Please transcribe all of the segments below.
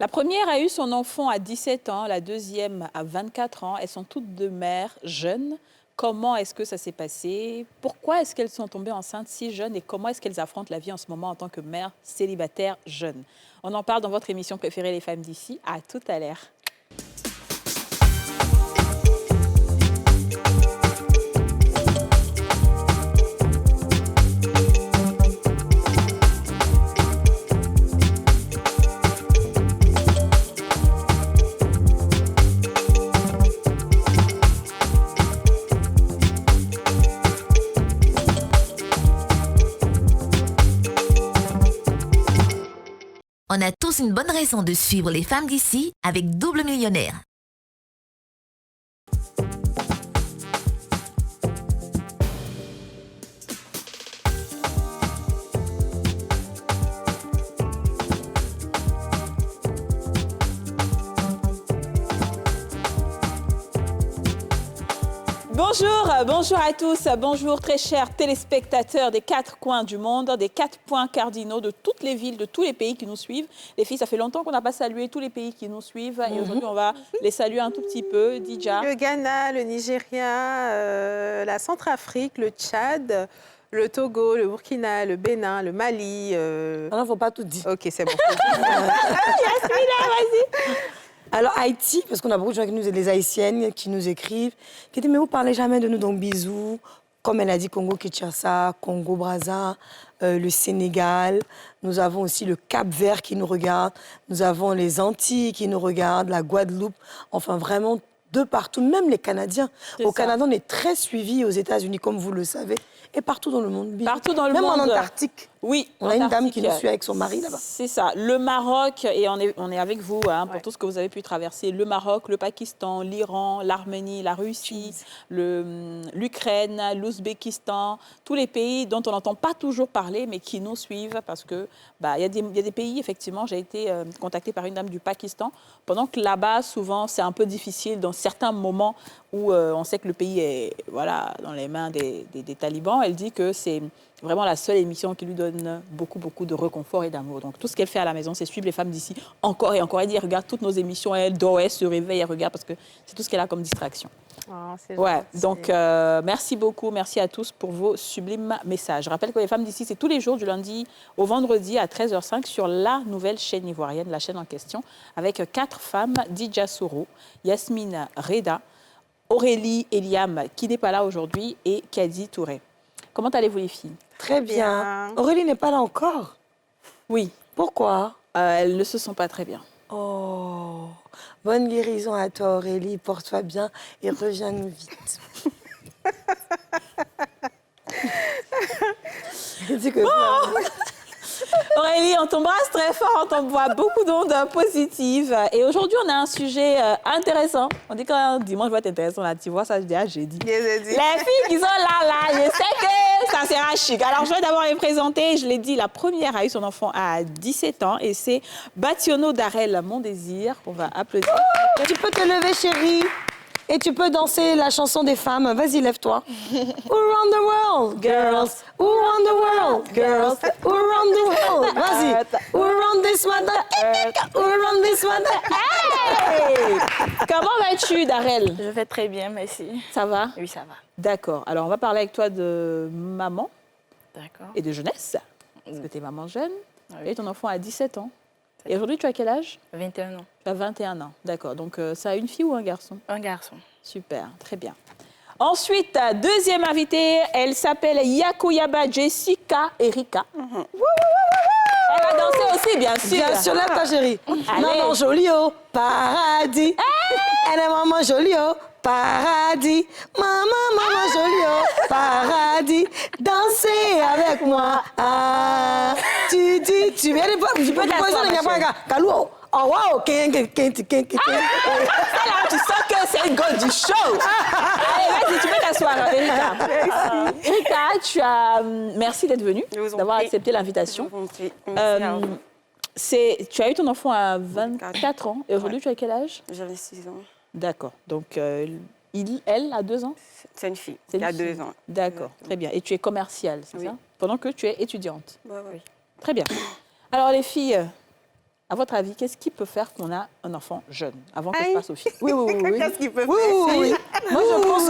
La première a eu son enfant à 17 ans, la deuxième à 24 ans. Elles sont toutes deux mères jeunes. Comment est-ce que ça s'est passé? Pourquoi est-ce qu'elles sont tombées enceintes si jeunes et comment est-ce qu'elles affrontent la vie en ce moment en tant que mères célibataires jeunes? On en parle dans votre émission préférée, Les Femmes d'ici. À tout à l'heure. On a tous une bonne raison de suivre les femmes d'ici avec Double Millionnaire. Bonjour à tous, bonjour très chers téléspectateurs des quatre coins du monde, des 4 points cardinaux de toutes les villes, de tous les pays qui nous suivent. Les filles, ça fait longtemps qu'on n'a pas salué tous les pays qui nous suivent et aujourd'hui on va les saluer un tout petit peu. Dija. Le Ghana, le Nigeria, la Centrafrique, le Tchad, le Togo, le Burkina, le Bénin, le Mali. Non, il ne faut pas tout dire. Ok, c'est bon. Yasmina, vas-y. Alors, Haïti, parce qu'on a beaucoup de gens des Haïtiennes qui nous écrivent, qui disent, mais vous ne parlez jamais de nous, donc bisous. Comme elle a dit, Congo-Kinshasa, Congo-Brazza, le Sénégal. Nous avons aussi le Cap-Vert qui nous regarde. Nous avons les Antilles qui nous regardent, la Guadeloupe. Enfin, vraiment, de partout, même les Canadiens. Au Canada, on est très suivis aux États-Unis, comme vous le savez, et partout dans le monde. Partout dans le monde. Même en Antarctique. Oui, on a une dame qui nous suit avec son mari là-bas. C'est ça. Le Maroc, et on est avec vous pour tout ce que vous avez pu traverser. Le Maroc, le Pakistan, l'Iran, l'Arménie, la Russie, l'Ukraine, l'Ouzbékistan, tous les pays dont on n'entend pas toujours parler, mais qui nous suivent parce que y a des pays, effectivement, j'ai été contactée par une dame du Pakistan, pendant que là-bas, souvent, c'est un peu difficile dans certains moments où on sait que le pays est dans les mains des talibans. Elle dit que c'est vraiment la seule émission qui lui donne beaucoup, beaucoup de réconfort et d'amour. Donc, tout ce qu'elle fait à la maison, c'est suivre les femmes d'ici encore et encore. Elle dit, elle regarde toutes nos émissions, elle dort, elle se réveille, elle regarde parce que c'est tout ce qu'elle a comme distraction. Oh, donc merci beaucoup, merci à tous pour vos sublimes messages. Je rappelle que les femmes d'ici, c'est tous les jours du lundi au vendredi à 13h05 sur la nouvelle chaîne ivoirienne, la chaîne en question, avec 4 femmes, Dija Soro, Yasmine Reda, Aurélie Eliam, qui n'est pas là aujourd'hui, et Kadi Touré. Comment allez-vous les filles? Très bien. Aurélie n'est pas là encore? Oui. Pourquoi? Elles ne se sentent pas très bien. Oh, bonne guérison à toi Aurélie, porte-toi bien et reviens-nous vite. Aurélie, on t'embrasse très fort, on t'envoie beaucoup d'ondes positives. Et aujourd'hui, on a un sujet intéressant. On dit qu'un dimanche va être intéressant, là, tu vois, ça, je dis, j'ai dit. Les filles qui sont là, je sais que ça sera chic. Alors, je vais d'abord les présenter. Je l'ai dit, la première a eu son enfant à 17 ans et c'est Bationo Darel, Mon Désir, qu'on va applaudir. Tu peux te lever, chérie. Et tu peux danser la chanson des femmes. Vas-y, lève-toi. Who run the world, girls? Who run the world, girls? Who run the world? Vas-y. Who run this mother? Who run this mother? Hey! Comment vas-tu, Darel? Je vais très bien, merci. Ça va? Oui, ça va. D'accord. Alors, on va parler avec toi de maman. D'accord. Et de jeunesse. Parce que tu es maman jeune. Et ton enfant a 17 ans. Et aujourd'hui, tu as quel âge? 21 ans. Tu as 21 ans, d'accord. Donc, ça a une fille ou un garçon? Un garçon. Super, très bien. Ensuite, deuxième invitée, elle s'appelle Yakoyaba Jessica Erika. Elle va danser aussi, bien sûr. Bien sûr, là, ta chérie. Maman jolie au paradis. Elle est maman jolie au paradis. Maman jolie au paradis. Dansez avec moi. Ah, tu dis, tu viens de voir. Tu peux t'asseoir, ma chérie. Oh, wow! Là, tu sens que c'est une gosse du show. Allez, vas-y, tu peux t'asseoir, Erika. Erika, merci d'être venue, d'avoir accepté l'invitation. Tu as eu ton enfant à 24 ans. Et aujourd'hui, tu as quel âge? J'avais 6 ans. D'accord. Donc, elle a 2 ans? C'est une fille qui a 2 ans. D'accord, très bien. Et tu es commerciale, c'est ça? Pendant que tu es étudiante? Oui. Très bien. Alors, les filles... À votre avis, qu'est-ce qui peut faire qu'on a un enfant jeune? Avant que je passe aux filles. Oui. Qu'est-ce qu'il peut Oui, faire? oui. Moi, je pense...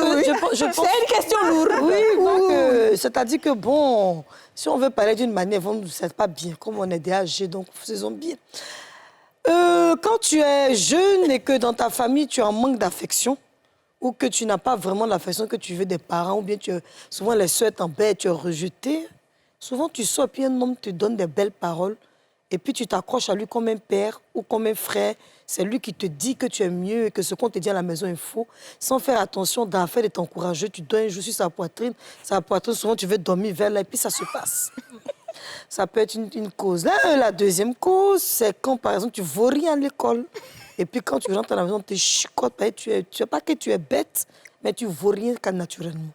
C'est une question lourde. Oui. C'est-à-dire que, bon, si on veut parler d'une manière, c'est pas bien. Comme on est des âgés, donc faisons bien. Quand tu es jeune et que dans ta famille, tu as un manque d'affection, ou que tu n'as pas vraiment l'affection que tu veux des parents, ou bien souvent les soeurs t'embêtent, tu es rejeté, souvent tu sors et puis un homme te donne des belles paroles, et puis tu t'accroches à lui comme un père ou comme un frère. C'est lui qui te dit que tu es mieux et que ce qu'on te dit à la maison est faux. Sans faire attention, dans l'affaire d'être encourageux, tu donnes un jour sur sa poitrine, souvent tu veux dormir vers là, et puis ça se passe. Ça peut être une cause. Là, la deuxième cause, c'est quand, par exemple, tu ne vaux rien à l'école. Et puis, quand tu rentres à la maison, tu chicotes. Tu sais pas que tu es bête, mais tu ne vaux rien qu'à naturellement.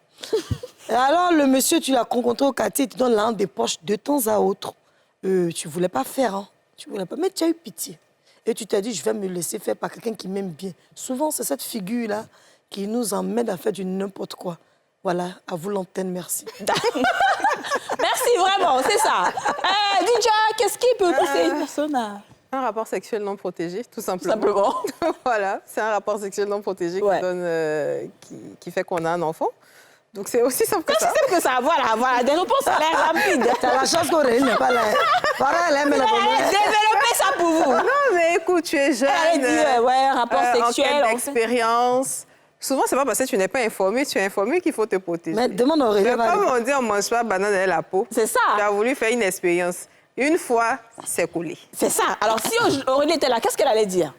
Et alors, le monsieur, tu l'as rencontré au quartier, il te donne la lampe des poches de temps à autre. Tu ne voulais pas faire, hein. Tu voulais pas, mais tu as eu pitié. Et tu t'es dit, je vais me laisser faire par quelqu'un qui m'aime bien. Souvent, c'est cette figure-là qui nous emmène à faire du n'importe quoi. Voilà, à vous l'antenne, merci. Merci, vraiment, c'est ça. Didja, qu'est-ce qui peut pousser une personne à... Un rapport sexuel non protégé, tout simplement. Simplement. Voilà, c'est un rapport sexuel non protégé Ouais. qui donne, qui fait qu'on a un enfant. Donc c'est aussi simple que ça. C'est que ça, voilà. Des réponses à l'air rapide. T'as la chance qu'Aurélie n'est pas là. Pareil, elle aime la Développez ça pour vous. Non, mais écoute, tu es jeune. Elle a dit, rapport sexuel. En quête d'expérience. Souvent, c'est pas parce que tu n'es pas informé, tu es informé qu'il faut te protéger. Mais demande à Aurélie. Mais comme on dit, on ne mange pas banane et la peau. C'est ça. Tu as voulu faire une expérience. Une fois, c'est coulé. C'est ça. Alors, si Aurélie était là, qu'est-ce qu'elle allait dire?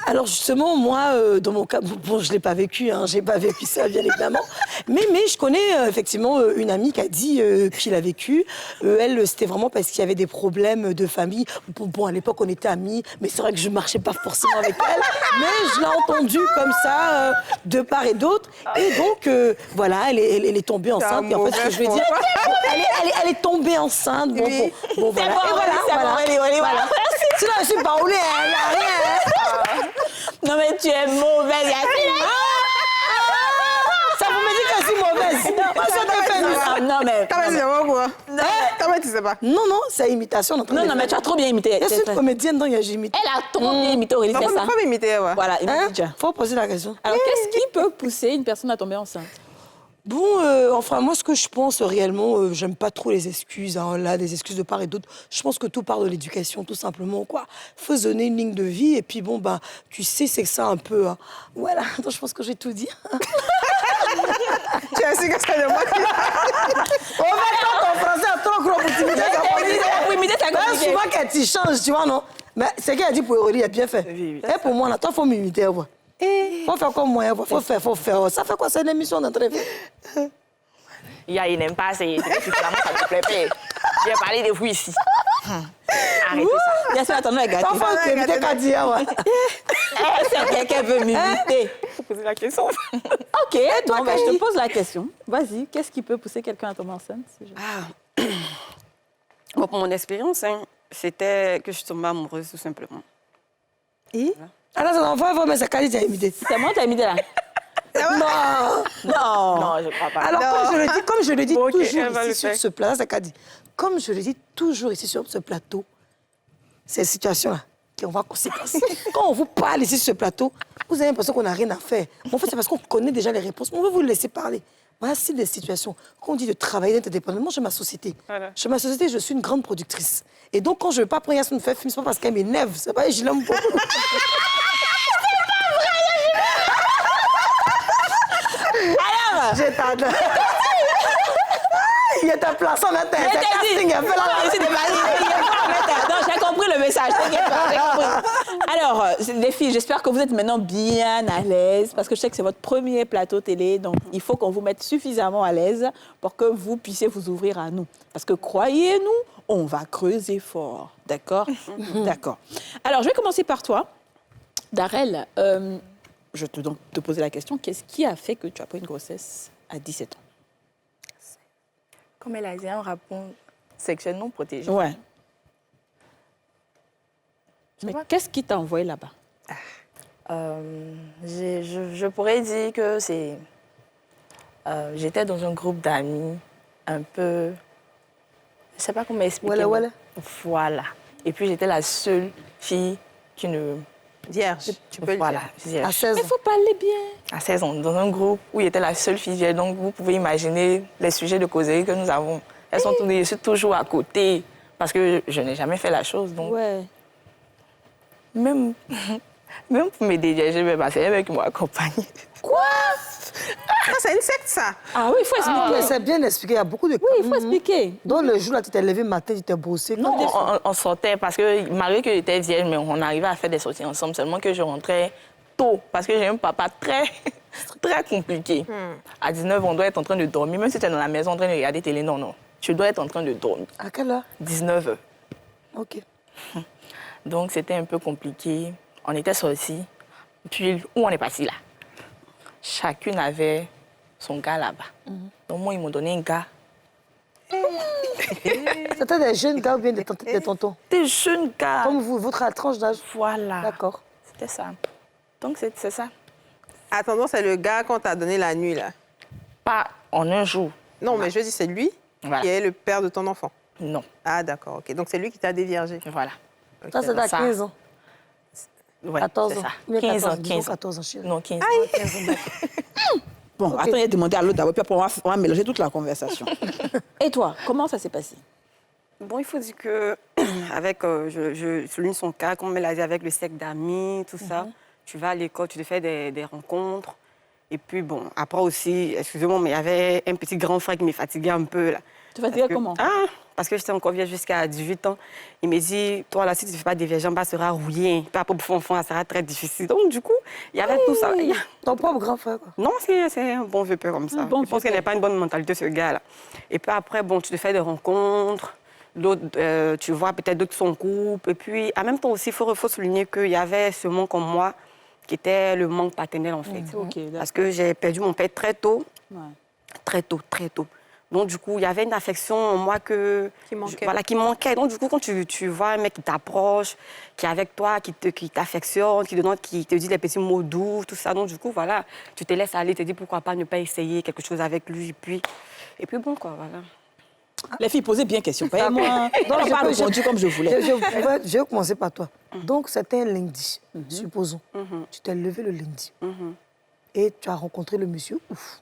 Alors justement, moi, dans mon cas, bon, je ne l'ai pas vécu, hein, je n'ai pas vécu ça, bien évidemment. Mais je connais effectivement une amie qui a dit qu'il a vécu. Elle, c'était vraiment parce qu'il y avait des problèmes de famille. Bon, à l'époque, on était amis, mais c'est vrai que je ne marchais pas forcément avec elle. Mais je l'ai entendue comme ça, de part et d'autre. Et donc, voilà, elle est tombée enceinte. Et en fait, ce que je veux dire, elle est tombée enceinte. Bon, Oui. bon, voilà. bon, Et voilà, c'est bon, voilà. Aurélie, voilà. Sinon, je suis baoulée, il n'y a rien. Non, mais tu es mauvaise, Yacine. Ça vous me dit que je suis mauvaise. Moi, je te fais ça. Non, mais... Comment tu sais pas quoi? Comment tu sais pas? Non, c'est imitation. Non, mais tu as trop bien imité. Je suis comédienne, donc j'ai imité. Elle a trop bien imité Aurélie, c'est ça. Faut m'imiter, ouais. Voilà, imite Didja. Faut poser la question. Alors, qu'est-ce qui peut pousser une personne à tomber enceinte? Bon, enfin, moi, ce que je pense réellement, j'aime pas trop les excuses, hein, là, des excuses de part et d'autre. Je pense que tout part de l'éducation, tout simplement, quoi. Faut se donner une ligne de vie, et puis bon, bah, tu sais, c'est que ça un peu. Hein. Voilà, donc je pense que j'ai tout dit. Tu as su que c'est de moi qui... On va pas ton français à trop gros pour t'imiter. Pour imiter, c'est compliqué. Souvent, quand tu changes, tu vois, non? Mais c'est qu'elle a dit pour Aurélie, il a bien fait. Oui, Et pour moi, là, toi, faut m'imiter, ouais. Faut faire comme moi, faut faire. Ça fait quoi, c'est une émission d'entrée? Il n'aime pas, c'est finalement, ça ne te plaît pas. J'ai parlé de vous ici. Arrêtez ça. Bien sûr, attends, elle gâte. Parfois, tu m'imites qu'à dire, ouais. C'est quelqu'un veut m'imiter. Faut poser la question. OK, donc je te pose la question. Vas-y, qu'est-ce qui peut pousser quelqu'un à tomber enceinte? Bon, pour mon expérience, hein, c'était que je suis tombée amoureuse, tout simplement. Et? Alors, ça va, mais ça qu'a dit, imité. C'est moi, t'as imité là? Non. Non, je ne crois pas. Alors, comme je le dis Bon, ok, toujours elle va le ici sur faire. ce plateau, ça qu'a dit. Comme je le dis toujours ici sur ce plateau, ces situations-là, qu'on va conséquencer. Quand on vous parle ici sur ce plateau, vous avez l'impression qu'on n'a rien à faire. En fait, c'est parce qu'on connaît déjà les réponses. On veut vous laisser parler. Voici des situations. Quand on dit de travailler d'être indépendamment, chez ma société. Voilà. Chez ma société, je suis une grande productrice. Et donc, quand je ne veux pas prendre Yassine faire film, c'est pas parce qu'elle m'énerve. C'est pas, je l'aime beaucoup. Alors, je t'adore. Il était plaçant, mais t'es casting, elle fait Non, j'ai compris le message, t'inquiète pas, j'ai compris. Alors, les filles, j'espère que vous êtes maintenant bien à l'aise, parce que je sais que c'est votre premier plateau télé, donc il faut qu'on vous mette suffisamment à l'aise pour que vous puissiez vous ouvrir à nous. Parce que croyez-nous, on va creuser fort, d'accord? D'accord. Alors, je vais commencer par toi. Darel, je vais donc te poser la question, qu'est-ce qui a fait que tu as pris une grossesse à 17 ans? Comme elle a dit, un rapport sexuel non protégé. Ouais. Mais qu'est-ce qui t'a envoyé là-bas? Je pourrais dire que c'est... j'étais dans un groupe d'amis un peu... Je ne sais pas comment expliquer. Voilà. Voilà. Et puis, j'étais la seule fille qui ne... Vierge, tu peux Voilà, le dire. vierge. À 16 Il ans. faut parler bien. À 16 ans, dans un groupe où il était la seule fille vierge. Donc, vous pouvez imaginer les sujets de causerie que nous avons. Elles sont toutes, je suis toujours à côté parce que je n'ai jamais fait la chose. Donc, Ouais. même, même pour me dégager, c'est elle qui m'a accompagnée. Ah, c'est une secte, ça. Ah oui, il faut expliquer. Mais c'est bien expliqué, il y a beaucoup de cas. Oui, il faut expliquer. Donc le jour là, tu t'es levé le matin, tu t'es bossé. Non, on sortait parce que malgré que j'étais vierge, mais on arrivait à faire des sorties ensemble. Seulement que je rentrais tôt parce que j'ai un papa très, très compliqué. À 19 ans, on doit être en train de dormir. Même si tu es dans la maison en train de regarder télé, non, non. Tu dois être en train de dormir. À quelle heure? 19 heures. Ok. Donc c'était un peu compliqué. On était sortis. Puis où on est parti là? Chacune avait son gars là-bas. Donc moi, ils m'ont donné un gars. C'était des jeunes gars ou bien des tontons? Des jeunes gars. Comme vous, votre tranche d'âge? Voilà. D'accord. C'était ça. Donc c'est ça. Attends, c'est le gars qu'on t'a donné la nuit, là. Pas en un jour. Non, mais je dis, c'est lui Voilà. qui est le père de ton enfant. Non. Ah, d'accord, ok. Donc, c'est lui qui t'a déviergé. Voilà. Ok. Ça, c'est à Ça. 15 ans. Ouais, 14 c'est ans. ça. Mais 15 ans, 14, disons 15 ans. 14 ans, chérie. Non, 15 ans. 15 ans, d'accord. Bon, attends, il a demandé à l'autre d'abord, puis après, on va mélanger toute la conversation. Et toi, comment ça s'est passé? Bon, il faut dire que, avec, je souligne son cas, comme elle a dit, avec le cercle d'amis, tout ça, tu vas à l'école, tu te fais des rencontres. Et puis, bon, après aussi, excusez-moi, mais il y avait un petit grand frère qui me fatiguait un peu, là. Tu fatiguais comment? Ah, parce que j'étais encore vieille jusqu'à 18 ans. Il me dit, toi, là, si tu ne fais pas des vierges, ça sera rouillé. Pas pour enfant, ça sera très difficile. Donc, du coup, il y avait tout ça. Ton propre grand frère, quoi. Non, c'est un bon vieux père comme ça. bon Je pense vieux qu'il n'a pas une bonne mentalité, ce gars-là. Et puis après, bon, tu te fais des rencontres. D'autres, tu vois peut-être d'autres qui sont en couple. Et puis, en même temps aussi, il faut souligner qu'il y avait ce manque en moi qui était le manque paternel, en fait. Ok, d'accord. Parce que j'ai perdu mon père très tôt. Ouais. Très tôt, très tôt. Donc, du coup, il y avait une affection en moi Qui manquait. voilà, qui manquait. Donc, du coup, quand tu vois un mec qui t'approche, qui est avec toi, qui t'affectionne, qui te dit des petits mots doux, tout ça, donc, du coup, voilà, tu te laisses aller, tu te dis pourquoi pas ne pas essayer quelque chose avec lui. Et puis bon, quoi, voilà. Les filles, posez bien question. Pas moi. Donc, Je n'ai pas répondu comme je voulais. Je vais commencer par toi. Donc, c'était un lundi, supposons. Tu t'es levé le lundi. Et tu as rencontré le monsieur. Ouf.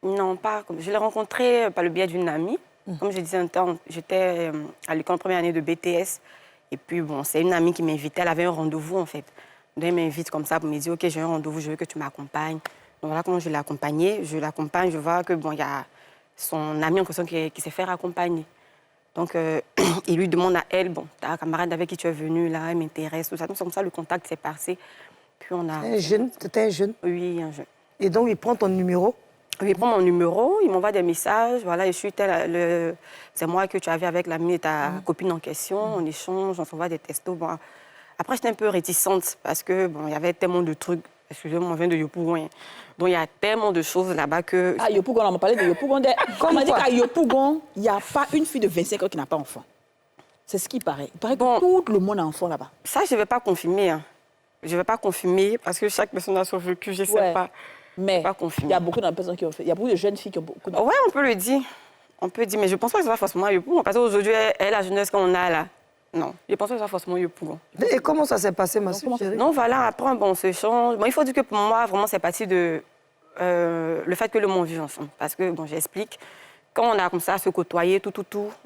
Non, pas comme... Je l'ai rencontré par le biais d'une amie. Comme je disais un temps, j'étais à l'école première année de BTS. Et puis, bon, c'est une amie qui m'invitait. Elle avait un rendez-vous, en fait. Donc, elle m'invite comme ça pour me dire, OK, j'ai un rendez-vous, je veux que tu m'accompagnes. Donc, voilà comment je l'ai accompagnée. Je l'accompagne, je vois que, bon, il y a son ami en question qui s'est fait accompagner. Donc, il lui demande à elle, bon, ta camarade avec qui tu es venue, là, elle m'intéresse, tout ça. Donc, c'est comme ça, le contact s'est passé. Puis, on a... Un jeune, c'était un jeune. Oui, un jeune. Et donc, il prend ton numéro. Il prend mon numéro, il m'envoie des messages. Voilà, je suis c'est moi que tu avais avec l'ami de ta copine en question. On échange, on s'envoie des textos. Bon, après, j'étais un peu réticente parce que bon, il y avait tellement de trucs. Excusez-moi, on vient de Yopougon. Donc, il y a tellement de choses là-bas que... Ah, Yopougon, on m'a parlé de Yopougon. On m'a dit qu'à Yopougon, il n'y a pas une fille de 25 ans qui n'a pas enfant. C'est ce qui paraît. Il paraît que tout le monde a enfant là-bas. Ça, je ne vais pas confirmer. Hein. Je ne vais pas confirmer parce que chaque personne a son vécu, je ne sais pas. Mais Pas il confirmé. y a beaucoup de personnes qui ont fait. Il y a beaucoup de jeunes filles qui ont beaucoup d'enfants. Ouais, on peut le dire. On peut dire, mais je ne pense pas que ce soit forcément Yopougon. Parce qu'aujourd'hui, la jeunesse qu'on a là, non. Je ne pense pas que ce soit forcément Yopougon. Et comment ça s'est passé, ma soeur chérie? Non, voilà, après, bon, on se change. Bon, il faut dire que pour moi, vraiment, c'est parti de le fait que le monde vive ensemble. Parce que, bon, j'explique, quand on a comme ça se côtoyer, tout,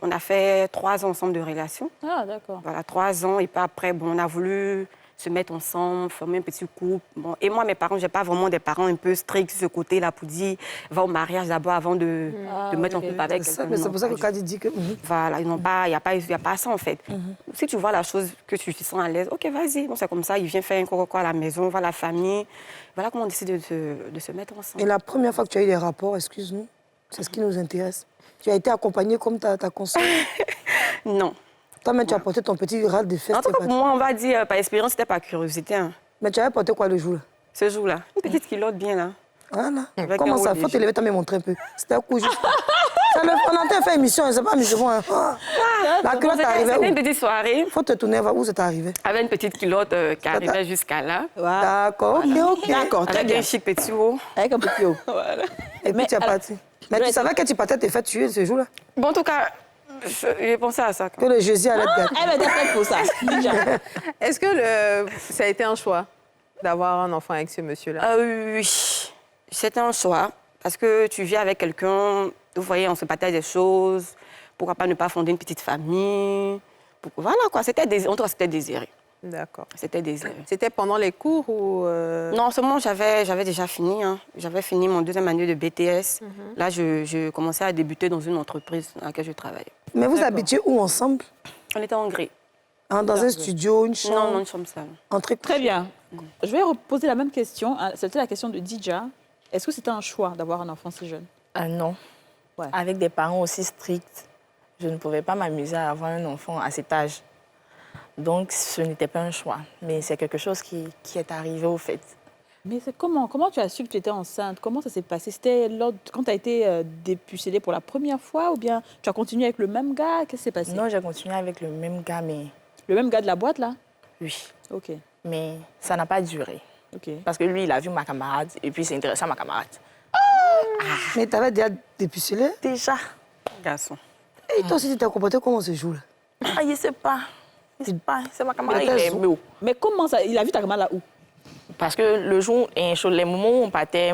on a fait 3 ans ensemble de relation. Ah, d'accord. Voilà, 3 ans. Et puis après, bon, on a voulu se mettre ensemble, former un petit couple. Bon, et moi, mes parents, je n'ai pas vraiment des parents un peu stricts sur ce côté-là pour dire, va au mariage d'abord avant de mettre en couple avec quelqu'un. Mais c'est Non, pour ça que pas Kadi dit que... Voilà, il n'y a pas ça en fait. Si tu vois la chose que tu te sens à l'aise, ok, vas-y. Bon, c'est comme ça, il vient faire un coco à la maison, on voit la famille. Voilà comment on décide de se mettre ensemble. Et la première fois que tu as eu des rapports, excuse-nous, c'est ce qui nous intéresse. Tu as été accompagnée comme ta consoeur. Non. Toi-même, tu as porté ton petit râle de fête. En tout cas, pour moi, on va dire, par expérience, c'était par curiosité. Hein. Mais tu avais porté quoi le jour-là? Ce jour-là, une petite culotte bien là. Voilà. Avec Comment un ça? haut Faut te léger. lever, t'as me montrer un peu. C'était un coup juste. On est en train de faire émission, c'est pas amusant. Hein. La culotte arrivait C'était une où? petite soirée Faut te tourner vers où c'est arrivé. avec une petite culotte qui arrivait jusqu'à là. D'accord, ok. D'accord, très Avec bien. un chic petit haut. Avec un petit haut. Et puis Mais tu es alors- parti. Mais tu savais que tu partais te faire tuer ce jour-là? Bon, en tout cas, J'ai pensé à ça. Que le Jésus allait te gâter. Elle était prête pour ça. Déjà. Est-ce que ça a été un choix d'avoir un enfant avec ce monsieur-là? Oui, c'était un choix. Parce que tu vis avec quelqu'un, vous voyez, on se partage des choses. Pourquoi pas ne pas fonder une petite famille? Voilà quoi, c'était désiré. D'accord. C'était désiré. C'était pendant les cours ou... Non, en ce moment, j'avais déjà fini. Hein. J'avais fini mon 2e année de BTS. Là, je commençais à débuter dans une entreprise dans laquelle je travaillais. Mais vous habitiez où ensemble? On était en Hongrie. Hein, dans un studio, une chambre? Non, non, une chambre seule. Entre... Très bien. Je vais reposer la même question. C'était la question de Dija. Est-ce que c'était un choix d'avoir un enfant si jeune? Non. Ouais. Avec des parents aussi stricts, je ne pouvais pas m'amuser à avoir un enfant à cet âge. Donc, ce n'était pas un choix. Mais c'est quelque chose qui est arrivé au fait. Mais c'est comment tu as su que tu étais enceinte? Comment ça s'est passé? C'était quand tu as été dépucellée pour la première fois ou bien tu as continué avec le même gars? Qu'est-ce qui s'est passé? Non, j'ai continué avec le même gars, mais Le même gars de la boîte, là? oui. OK. Mais ça n'a pas duré. OK. Parce que lui, il a vu ma camarade et puis il s'est intéressé à ma camarade. Mais t'avais déjà dépucelé? Déjà. Garçon. Et toi aussi, tu t'es comporté comment ce jour-là? Ah, il ne sait pas. Il ne sait pas. C'est ma camarade, Il il était est beau. Mais comment ça? Il a vu ta camarade là où? Parce que le jour, les moments où on partait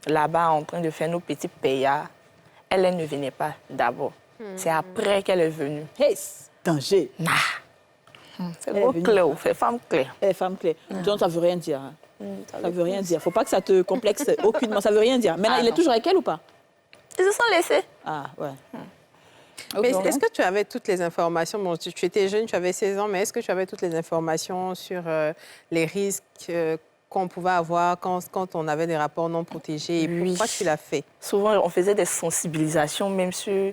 là-bas en train de faire nos petits payas, elle ne venait pas d'abord. C'est après qu'elle est venue. Hey, danger. C'est Elle est gros venue. Cléo, c'est femme clé. Eh, femme clé. Donc, ça ne veut rien dire. Hein. Ça ne veut rien dire. Il ne faut pas que ça te complexe aucunement. Ça ne veut rien dire. Maintenant, il est non. toujours avec elle ou pas? Ils se sont laissés. Ah, ouais. Mais Ok. est-ce que tu avais toutes les informations? Bon, tu étais jeune, tu avais 16 ans, mais est-ce que tu avais toutes les informations sur les risques qu'on pouvait avoir quand on avait des rapports non protégés? Et Oui. pourquoi tu l'as fait? Souvent, on faisait des sensibilisations, même sur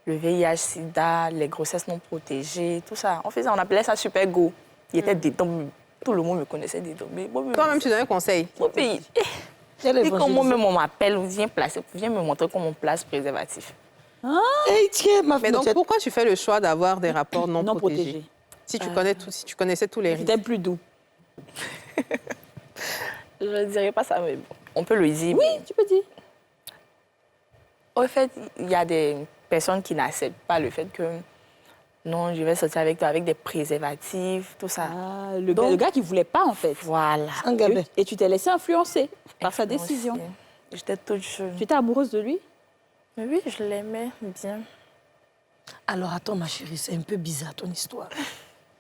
le VIH, SIDA, les grossesses non protégées, tout ça. On appelait ça super go. Il était dedans. Tout le monde me connaissait dedans. Mais bon, Toi-même, tu donnais conseil? mon pays. Et quand moi-même, on m'appelle, viens me montrer comment on place préservatif. Hey, tiens, ma Mais fille, donc, pourquoi tu fais le choix d'avoir des rapports non, Non protégés? protégé. Si tu connaissais tous les risques. C'était plus doux. Je ne dirais pas ça, mais bon, on peut le dire. Oui, tu peux dire. Au fait, il y a des personnes qui n'acceptent pas le fait que non, je vais sortir avec toi avec des préservatifs, tout ça. Ah, le Donc- gars qui ne voulait pas, en fait. Voilà. un gabin. Et tu t'es laissé influencer par sa Influencée. décision. J'étais toute jeune. Tu étais amoureuse de lui? Mais oui, je l'aimais bien. Alors, attends, ma chérie, c'est un peu bizarre ton histoire.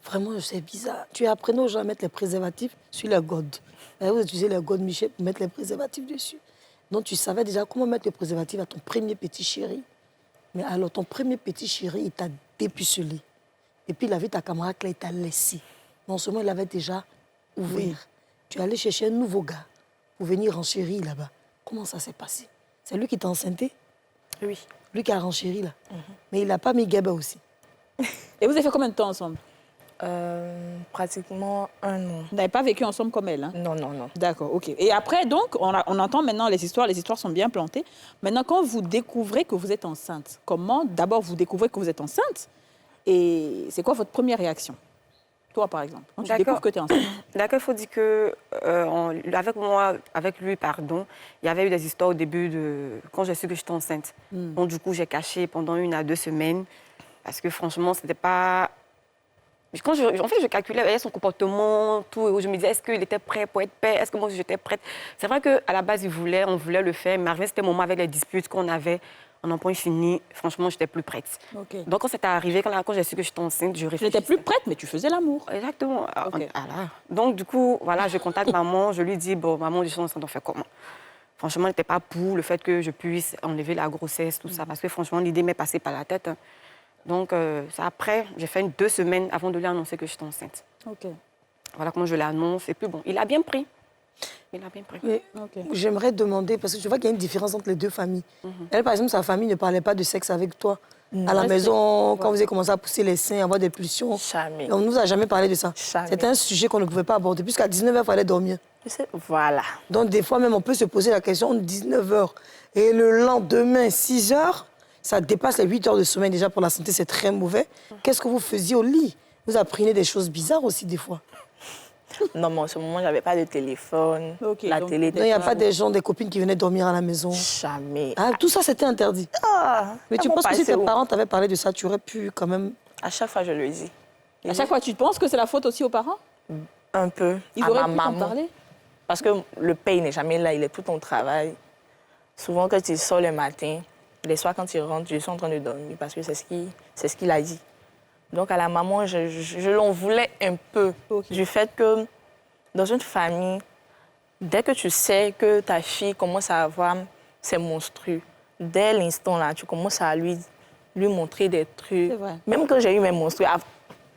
Vraiment, c'est bizarre. Tu apprenais aux gens à mettre les préservatifs sur les godes. Et vous utilisez les godes Michel pour mettre les préservatifs dessus. Donc, tu savais déjà comment mettre les préservatifs à ton premier petit chéri. Mais alors, ton premier petit chéri, il t'a dépucelé. Et puis, il a vu ta camarade là, il t'a laissé. Non seulement il avait déjà ouvert. Tu es allé chercher un nouveau gars pour venir renchérir là-bas. Comment ça s'est passé? C'est lui qui t'a enceinté? Oui. Lui qui a renchéri là. Mais il n'a pas mis Gaba aussi. Et vous avez fait combien de temps ensemble? Pratiquement 1 an. Vous n'avez pas vécu ensemble comme elle, hein? Non, non, non. D'accord, ok. Et après, donc, on entend maintenant les histoires sont bien plantées. Maintenant, quand vous découvrez que vous êtes enceinte, comment d'abord vous découvrez que vous êtes enceinte et c'est quoi votre première réaction? Toi, par exemple, quand tu D'accord. découvres que tu es enceinte. D'accord, il faut dire que avec lui, il y avait eu des histoires au début quand j'ai su que j'étais enceinte. Donc du coup, j'ai caché pendant 1 à 2 semaines parce que franchement, c'était pas. En fait, je calculais son comportement, tout, et je me disais, est-ce qu'il était prêt pour être père? Est-ce que moi aussi j'étais prête? C'est vrai qu'à la base, on voulait le faire, mais arrivé, c'était le moment avec les disputes qu'on avait. On en point fini, franchement, j'étais plus prête. Ok. Donc quand c'était arrivé, quand j'ai su que j'étais enceinte, je Tu réfléchissais. n'étais plus prête, mais tu faisais l'amour. Exactement. Ok. Voilà. Donc, du coup, voilà, je contacte maman. Je lui dis, bon, maman, je suis enceinte, on fait comment? Franchement, elle n'était pas pour le fait que je puisse enlever la grossesse, tout ça, parce que franchement, l'idée m'est passée par la tête. Hein. Donc, après, j'ai fait 2 semaines avant de lui annoncer que j'étais enceinte. Ok. Voilà comment je l'annonce. Et puis, bon, il a bien pris. Il a bien pris. Mais Ok. j'aimerais demander, parce que tu vois qu'il y a une différence entre les deux familles. Elle, par exemple, sa famille ne parlait pas de sexe avec toi. À la maison, quand vous avez commencé à pousser les seins, avoir des pulsions, Jamais. on ne nous a jamais parlé de ça. Jamais. C'était un sujet qu'on ne pouvait pas aborder, puisqu'à 19h, il fallait dormir. Voilà. Donc, des fois, même, on peut se poser la question 19h. Et le lendemain, 6h, ça dépasse les 8 heures de sommeil. Déjà, pour la santé, c'est très mauvais. Qu'est-ce que vous faisiez au lit? Vous apprenez des choses bizarres aussi, des fois. Non, mais en ce moment, j'avais pas de téléphone. Ok, La donc- télé Non, il n'y a était pas des gens, des copines qui venaient dormir à la maison. Jamais. Ah, tout ça, c'était interdit. Mais tu Elles penses m'ont que si passé tes où? parents t'avaient parlé de ça, tu aurais pu quand même... À chaque fois, je le dis. À chaque fois, tu penses que c'est la faute aussi aux parents? Un peu. Ils à auraient ma pu t'en maman. parler? Parce que le père, il n'est jamais là, il est tout au travail. Souvent, quand il sort le matin, les soirs, quand il rentre, je suis en train de dormir parce que c'est ce qu'il a dit. Donc, à la maman, je l'en voulais un peu du fait que dans une famille, dès que tu sais que ta fille commence à avoir ses monstrues, dès l'instant là, tu commences à lui montrer des trucs. C'est vrai. Même quand j'ai eu mes monstrues,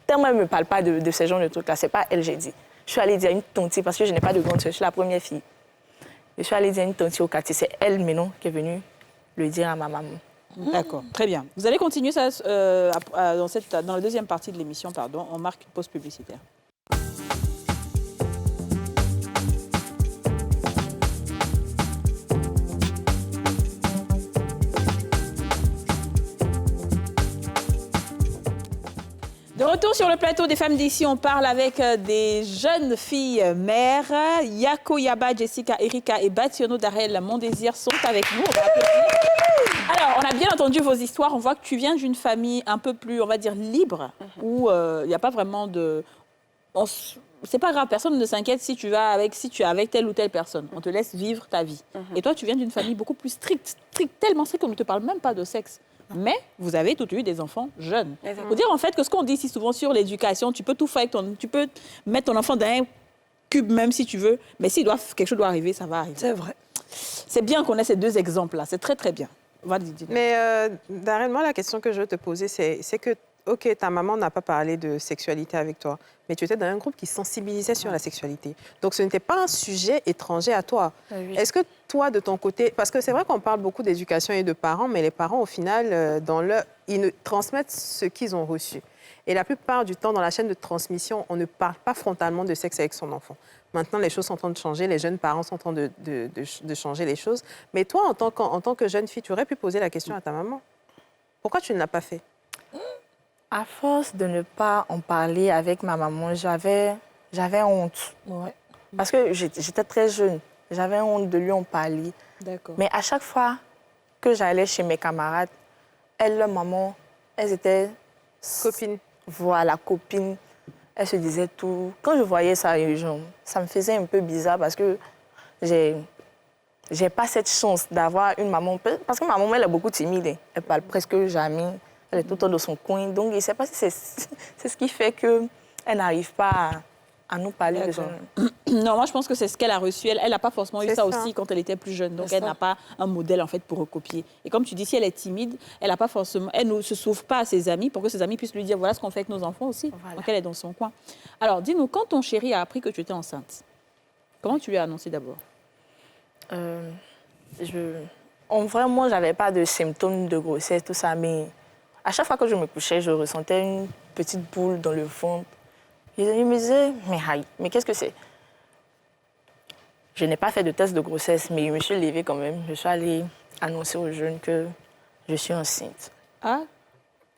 tellement elle ne me parle pas de ce genre de trucs-là, c'est pas elle, j'ai dit. Je suis allée dire à une tante, parce que je n'ai pas de grande soeur, je suis la première fille. Je suis allée dire à une tante au quartier, c'est elle maintenant qui est venue le dire à ma maman. D'accord, très bien. Vous allez continuer ça dans la deuxième partie de l'émission, pardon. On marque une pause publicitaire. De retour sur le plateau des femmes d'ici, on parle avec des jeunes filles mères. Yako, Yaba, Jessica, Erika et Bationo Darel Mondésir sont avec nous. On va applaudir. Alors, on a bien entendu vos histoires. On voit que tu viens d'une famille un peu plus, on va dire, libre, où il n'y a pas vraiment de... C'est pas grave, personne ne s'inquiète si tu es avec telle ou telle personne. On te laisse vivre ta vie. Et toi, tu viens d'une famille beaucoup plus stricte, tellement stricte qu'on ne te parle même pas de sexe. Mais vous avez toutes eu des enfants jeunes. Il faut dire en fait que ce qu'on dit si souvent sur l'éducation, tu peux tout faire tu peux mettre ton enfant dans un cube même si tu veux, mais si quelque chose doit arriver, ça va arriver. C'est vrai. C'est bien qu'on ait ces deux exemples-là, c'est très très bien. Mais Darren, moi, la question que je veux te poser, c'est que, OK, ta maman n'a pas parlé de sexualité avec toi, mais tu étais dans un groupe qui sensibilisait sur la sexualité. Donc, ce n'était pas un sujet étranger à toi. Oui. Est-ce que toi, de ton côté, parce que c'est vrai qu'on parle beaucoup d'éducation et de parents, mais les parents, au final, ils ne transmettent ce qu'ils ont reçu. Et la plupart du temps, dans la chaîne de transmission, on ne parle pas frontalement de sexe avec son enfant. Maintenant, les choses sont en train de changer, les jeunes parents sont en train de changer les choses. Mais toi, en tant que jeune fille, tu aurais pu poser la question à ta maman. Pourquoi tu ne l'as pas fait? À force de ne pas en parler avec ma maman, j'avais honte. Ouais. Parce que j'étais très jeune. J'avais honte de lui en parler. D'accord. Mais à chaque fois que j'allais chez mes camarades, leur maman, elles étaient... Copine. Voilà, copines. Elles se disaient tout. Quand je voyais ça, ça me faisait un peu bizarre parce que j'ai pas cette chance d'avoir une maman... Parce que ma maman, elle est beaucoup timide. Hein. Elle parle presque jamais. Elle est tout le temps dans son coin. Donc, je ne sais pas si c'est ce qui fait qu'elle n'arrive pas à nous parler de ça. Non, moi je pense que c'est ce qu'elle a reçu. Elle n'a pas forcément eu C'est ça ça. aussi quand elle était plus jeune. Donc C'est elle ça. n'a pas un modèle en fait pour recopier. Et comme tu dis, si elle est timide, elle n'a pas forcément, elle ne se s'ouvre pas à ses amis pour que ses amis puissent lui dire voilà ce qu'on fait avec nos enfants aussi. Voilà. Donc elle est dans son coin. Alors dis-nous, quand ton chéri a appris que tu étais enceinte, comment tu lui as annoncé d'abord? En vrai, moi, je n'avais pas de symptômes de grossesse, tout ça, mais à chaque fois que je me couchais, je ressentais une petite boule dans le ventre. Et je me disais, mais qu'est-ce que c'est? Je n'ai pas fait de test de grossesse, mais je me suis levée quand même. Je suis allée annoncer aux jeunes que je suis enceinte. Ah,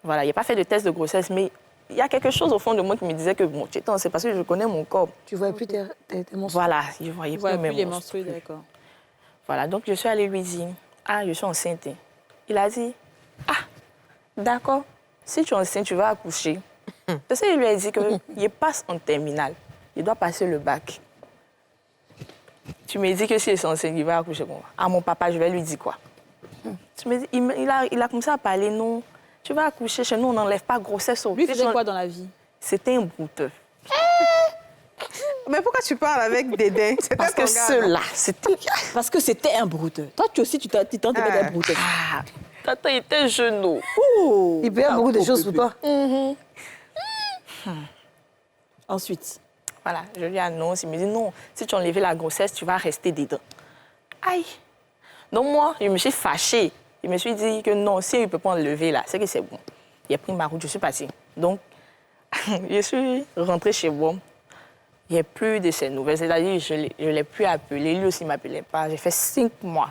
Voilà, il n'y a pas fait de test de grossesse, mais il y a quelque chose au fond de moi qui me disait que bon, tu étais enceinte parce que je connais mon corps. Tu ne voyais plus tes mensonges. Voilà, je ne voyais tu vois plus mes plus les monstres. menstrues, d'accord. Voilà, donc je suis allée lui dire, je suis enceinte. Il a dit, d'accord, si tu es enceinte, tu vas accoucher. Parce qu'il lui a dit qu'il passe en terminale, il doit passer le bac. Tu me dis que s'il est enceinte, il va accoucher. Bon, à mon papa, je vais lui dire quoi? Tu me dis, il a commencé à parler, non, tu vas accoucher, chez nous, on n'enlève pas grossesse au Lui faisait quoi dans la vie? C'était un brouteux. Mais pourquoi tu parles avec dédain? C'était Parce que ton gars, non? ceux-là, c'était... Parce que c'était un brouteux. Toi aussi, tu t'es tenté d'être un brouteux. Tata était genou. Oh. Il peut y avoir beaucoup de choses pour toi. Ensuite, Voilà, je lui annonce, il me dit non, si tu enlèves la grossesse, tu vas rester dedans. Aïe. Donc moi, je me suis fâchée. Je me suis dit que non, si il ne peut pas enlever là, c'est que c'est bon. Il a pris ma route, je suis partie. Donc, je suis rentrée chez moi. Il n'y a plus de ces nouvelles. C'est-à-dire, je ne l'ai plus appelé. Lui aussi ne m'appelait pas. J'ai fait 5 mois.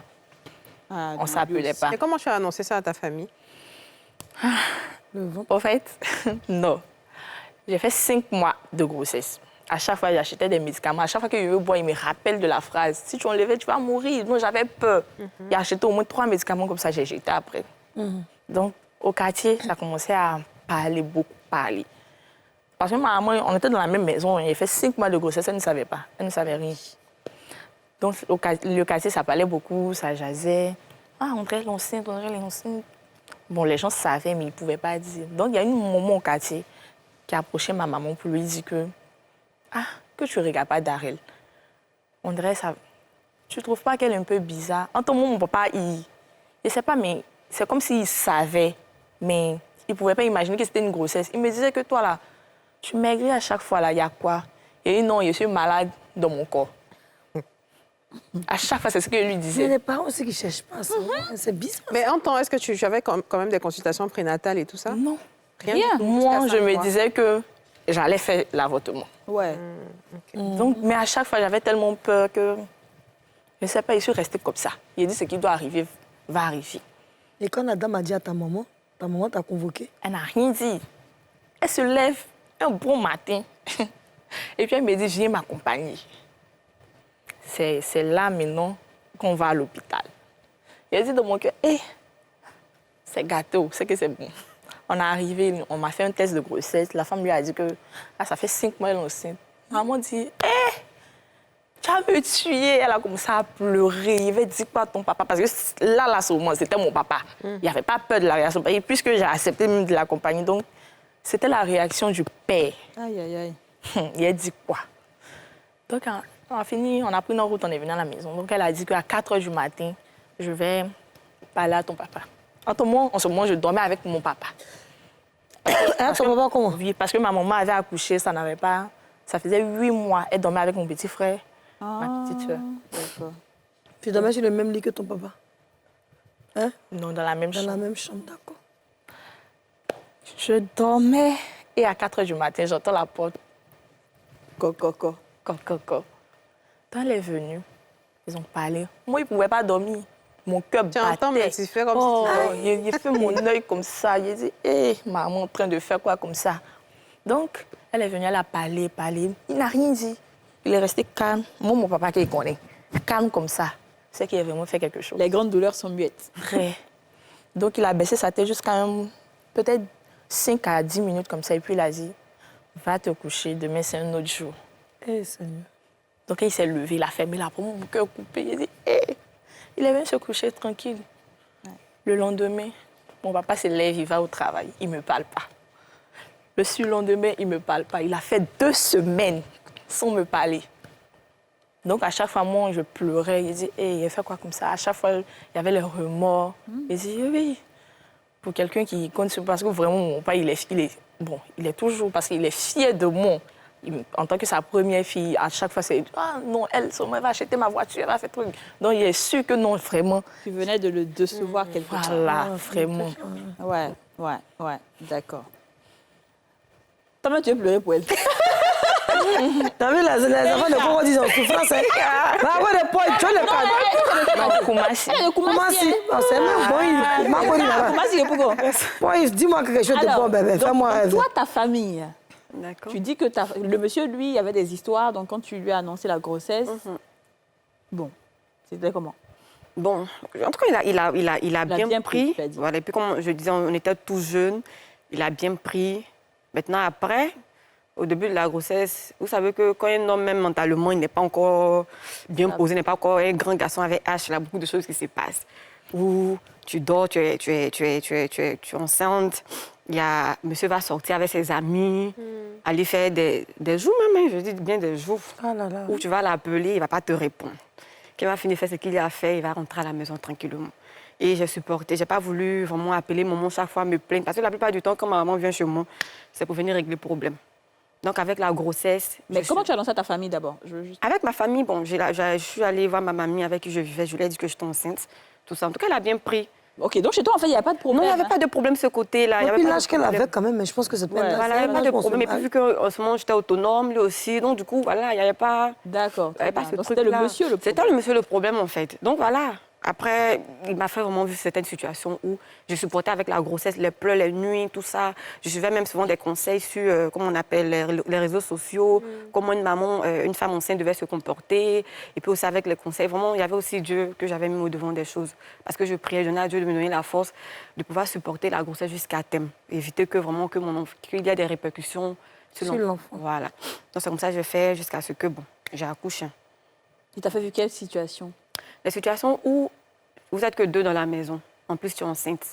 On ne s'appelait pas. Et comment tu as annoncé ça à ta famille? En fait, non. J'ai fait 5 mois de grossesse. À chaque fois, j'achetais des médicaments. À chaque fois que je veux boire, il me rappelle de la phrase. Si tu enlevais, tu vas mourir. Donc, j'avais peur. Il a acheté au moins 3 médicaments comme ça, j'ai jeté après. Donc, au quartier, ça commençait à parler, beaucoup parler. Parce que ma maman, on était dans la même maison. Elle a fait 5 mois de grossesse, elle ne savait pas. Elle ne savait rien. Donc, le quartier, ça parlait beaucoup, ça jasait. Ah, André l'enceinte, André l'enceinte. Bon, les gens savaient, mais ils ne pouvaient pas dire. Donc, il y a une maman au quartier qui a approché ma maman pour lui dire que tu ne regardes pas Darel. André, ça... Tu ne trouves pas qu'elle est un peu bizarre? En tout cas, mon papa, je ne sais pas, mais c'est comme s'il savait, mais il ne pouvait pas imaginer que c'était une grossesse. Il me disait que toi, là, tu maigris à chaque fois, là, il y a quoi? Et il dit non, je suis malade dans mon corps. À chaque fois, c'est ce que je lui disais. Il y a des parents aussi qui ne cherchent pas ça. C'est bizarre. Mais en temps, est-ce que tu avais quand même des consultations prénatales et tout ça? Non. Rien. Moi, Jusqu'à je 5 me mois. disais que j'allais faire l'avortement. Ouais. Donc, mais à chaque fois, j'avais tellement peur que... Je ne sais pas, je suis restée comme ça. Il a dit ce qui doit arriver va arriver. Et quand la dame a dit à ta maman t'a convoqué? Elle n'a rien dit. Elle se lève un bon matin. Et puis elle me dit, viens m'accompagner. C'est là maintenant qu'on va à l'hôpital. Elle dit dans mon cœur, c'est gâteau, c'est que c'est bon. On est arrivé, on m'a fait un test de grossesse. La femme lui a dit que ça fait 5 mois qu'elle est enceinte. Maman dit, tu vas me tuer. Elle a commencé à pleurer. Il avait dit quoi à ton papa? Parce que là, c'était mon papa. Il n'y avait pas peur de la réaction. Et puisque j'ai accepté même de l'accompagner, donc c'était la réaction du père. Aïe, aïe, aïe. Il a dit quoi? Donc, on a fini, on a pris notre route, on est venu à la maison. Donc, elle a dit qu'à 4 h du matin, je vais parler à ton papa. En ce moment, je dormais avec mon papa. Ton papa comment? Oui, parce que ma maman avait accouché, ça faisait 8 mois. Elle dormait avec mon petit frère, ma petite soeur. D'accord. Tu dormais sur le même lit que ton papa? Hein? Non, dans la même Dans chambre. la même chambre, d'accord. Je dormais et à 4 h du matin, j'entends la porte. Coco. Quand elle est venue, ils ont parlé. Moi, ils ne pouvaient pas dormir. Mon cœur battait. Tu entends, mais tu fais comme si tu... Il fait mon œil comme ça. Il dit, maman en train de faire quoi comme ça? Donc, elle est venue, elle a parlé. Il n'a rien dit. Il est resté calme. Moi, mon papa qui connaît, calme comme ça. C'est qu'il a vraiment fait quelque chose. Les grandes douleurs sont muettes. Très. Donc, il a baissé sa tête jusqu'à peut-être 5 à 10 minutes comme ça. Et puis, il a dit, va te coucher, demain, c'est un autre jour. Seigneur. Donc, il s'est levé, il a fermé la porte, mon cœur coupé. Il a dit, il est venu se coucher tranquille. Ouais. Le lendemain, mon papa se lève, il va au travail. Il ne me parle pas. Le surlendemain, il ne me parle pas. Il a fait 2 semaines sans me parler. Donc, à chaque fois, moi, je pleurais. Il dit, il a fait quoi comme ça? À chaque fois, il y avait les remords. Il dit, oui. Pour quelqu'un qui compte sur... Parce que vraiment, mon papa, il est toujours... Parce qu'il est fier de moi. En tant que sa première fille, à chaque fois, c'est non, elle va acheter ma voiture, elle va faire truc. Donc, il est sûr que non, vraiment. Tu venais de le décevoir quelque part. Voilà, vraiment. Ouais, d'accord. Toi-même, tu veux pleurer pour elle. T'as vu, les enfants de Congo disent en souffrance, hein? Va avoir des points, tu vois les points. Koumassi. Comment si? C'est même bon, il m'a connu là-bas. Comment c'est pourquoi? Bon, dis-moi quelque chose de bon, bébé, fais-moi rêver. Toi, ta famille... D'accord. Tu dis que le monsieur, lui, avait des histoires, donc quand tu lui as annoncé la grossesse, bon, c'était comment? Bon, en tout cas, il a bien pris. tu as dit. Voilà, et puis, comme je disais, on était tous jeunes. Il a bien pris. Maintenant, après, au début de la grossesse, vous savez que quand un homme, même mentalement, il n'est pas encore bien posé, n'est pas encore un grand garçon avec H, il y a beaucoup de choses qui se passent. Où tu dors, tu es enceinte. Monsieur va sortir avec ses amis, aller faire des jours même, je dis bien des jours, où tu vas l'appeler, il ne va pas te répondre. Quand il va finir de faire ce qu'il a fait, il va rentrer à la maison tranquillement. Et j'ai supporté, je n'ai pas voulu vraiment appeler maman chaque fois, me plaindre, parce que la plupart du temps, quand ma maman vient chez moi, c'est pour venir régler le problème. Donc avec la grossesse... Mais comment tu as annoncé à ta famille d'abord? Avec ma famille, bon, je suis allée voir ma mamie avec qui je vivais, je lui ai dit que j'étais enceinte, tout ça. En tout cas, elle a bien pris. Ok, donc chez toi, en fait, il n'y a pas de problème. Non, il n'y avait pas de problème de ce côté-là. Depuis l'âge qu'elle avait quand même, mais je pense que c'est pas... Voilà, il n'y avait pas de problème. Et puis, vu qu'en ce moment, j'étais autonome, lui aussi, donc du coup, voilà, il n'y avait pas... D'accord. Il n'y avait pas ce donc truc-là. c'était le monsieur le problème. C'était le monsieur le problème, en fait. Donc voilà. Après, il m'a fait vraiment vivre certaines situations où je supportais avec la grossesse, les pleurs, les nuits, tout ça. Je suivais même souvent des conseils sur, comment on appelle, les réseaux sociaux, comment une maman, une femme enceinte devait se comporter. Et puis aussi avec les conseils, vraiment, il y avait aussi Dieu que j'avais mis au devant des choses. Parce que je priais, je donnais à Dieu de me donner la force de pouvoir supporter la grossesse jusqu'à terme. Éviter que vraiment que mon enfant, qu'il y ait des répercussions sur l'enfant. Voilà. Donc c'est comme ça que j'ai fait jusqu'à ce que, bon, j'ai accouché. Il t'a fait vu quelle situation? Les situations où vous n'êtes que 2 dans la maison, en plus tu es enceinte,